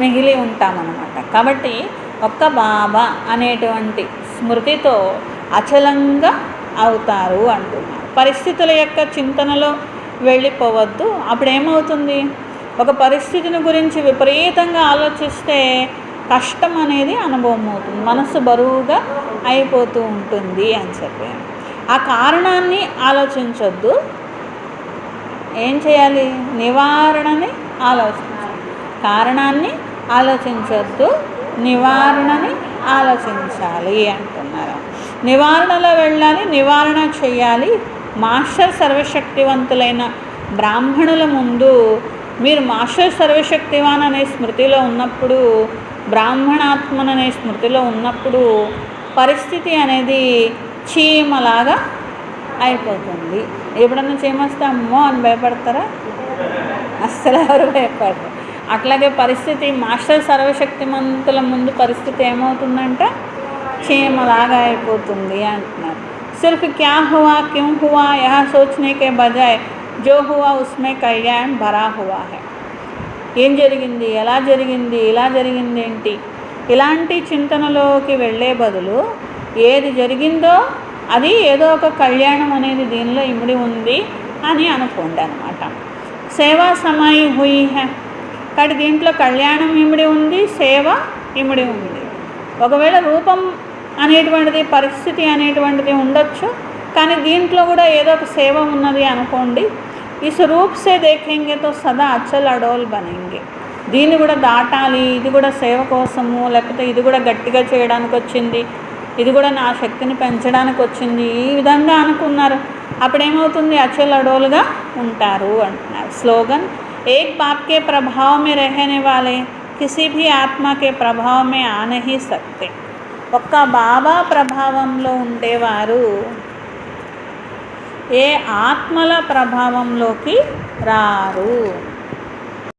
మిగిలి ఉంటామన్నమాట. కాబట్టి ఒక్క బాబా అనేటువంటి స్మృతితో అచలంగా అవుతారు అంటున్నారు. పరిస్థితుల యొక్క చింతనలో వెళ్ళిపోవద్దు. అప్పుడు ఏమవుతుంది? ఒక పరిస్థితిని గురించి విపరీతంగా ఆలోచిస్తే కష్టం అనేది అనుభవం అవుతుంది, మనసు బరువుగా అయిపోతూ ఉంటుంది అని చెప్పారు. ఆ కారణాన్ని ఆలోచించొద్దు. ఏం చేయాలి? నివారణని ఆలోచించాలి. కారణాన్ని ఆలోచించొద్దు, నివారణని ఆలోచించాలి అంటున్నారు. నివారణలో వెళ్ళాలి, నివారణ చేయాలి. మాస్టర్ సర్వశక్తివంతులైన బ్రాహ్మణుల ముందు మీరు మాస్టర్ సర్వశక్తివాన్ అనే స్మృతిలో ఉన్నప్పుడు, బ్రాహ్మణాత్మన్ అనే స్మృతిలో ఉన్నప్పుడు పరిస్థితి అనేది చీమలాగా అయిపోతుంది. ఎప్పుడన్నా చీమ వస్తే అమ్మో అని భయపడతారా? అస్సలు ఎవరు భయపడతారు. అట్లాగే పరిస్థితి మాస్టర్ సర్వశక్తిమంతుల ముందు పరిస్థితి ఏమవుతుందంటే చీమలాగా అయిపోతుంది అంటున్నారు. सिर्फ क्या हुआ क्यों हुआ यह सोचने के बजाय जो हुआ उसमें कल्याण भरा हुआ है. ఏం జరిగింది, ఎలా జరిగింది, ఇలా జరిగింది ఏంటి, ఇలాంటి చింతనలోకి వెళ్ళే బదులు ఏది జరిగిందో అది ఏదో ఒక కళ్యాణం అనేది దీనిలో ఇమిడి ఉంది అని అనుకోండి అన్నమాట. సేవా సమాయి హుయి హై, కాబట్టి దీంట్లో కళ్యాణం ఇమిడి ఉంది, సేవ ఇమిడి ఉంది. ఒకవేళ రూపం అనేటువంటిది, పరిస్థితి అనేటువంటిది ఉండొచ్చు, కానీ దీంట్లో కూడా ఏదో ఒక సేవ ఉన్నది అనుకోండి. ఈ స్వరూప్ సే దేఖేంగే తో సదా అచల్ అడోల్ బనేంగే. దీన్ని కూడా దాటాలి, ఇది కూడా సేవ కోసము, లేకపోతే ఇది కూడా గట్టిగా చేయడానికి వచ్చింది, ఇది కూడా నా శక్తిని పెంచడానికి వచ్చింది, ఈ విధంగా అనుకున్నారు. అప్పుడేమవుతుంది? అచల్ అడోల్గా ఉంటారు అంటున్నారు. స్లోగన్ ఏక్ బాప్ కే ప్రభావ మే రహనే వాలే కిసి భీ ఆత్మ కే ప్రభావ మే ఆ నహీ సక్తే. ఒక్క బాబా ప్రభావంలో ఉండేవారు ఏ ఆత్మల ప్రభావంలోకి రారు.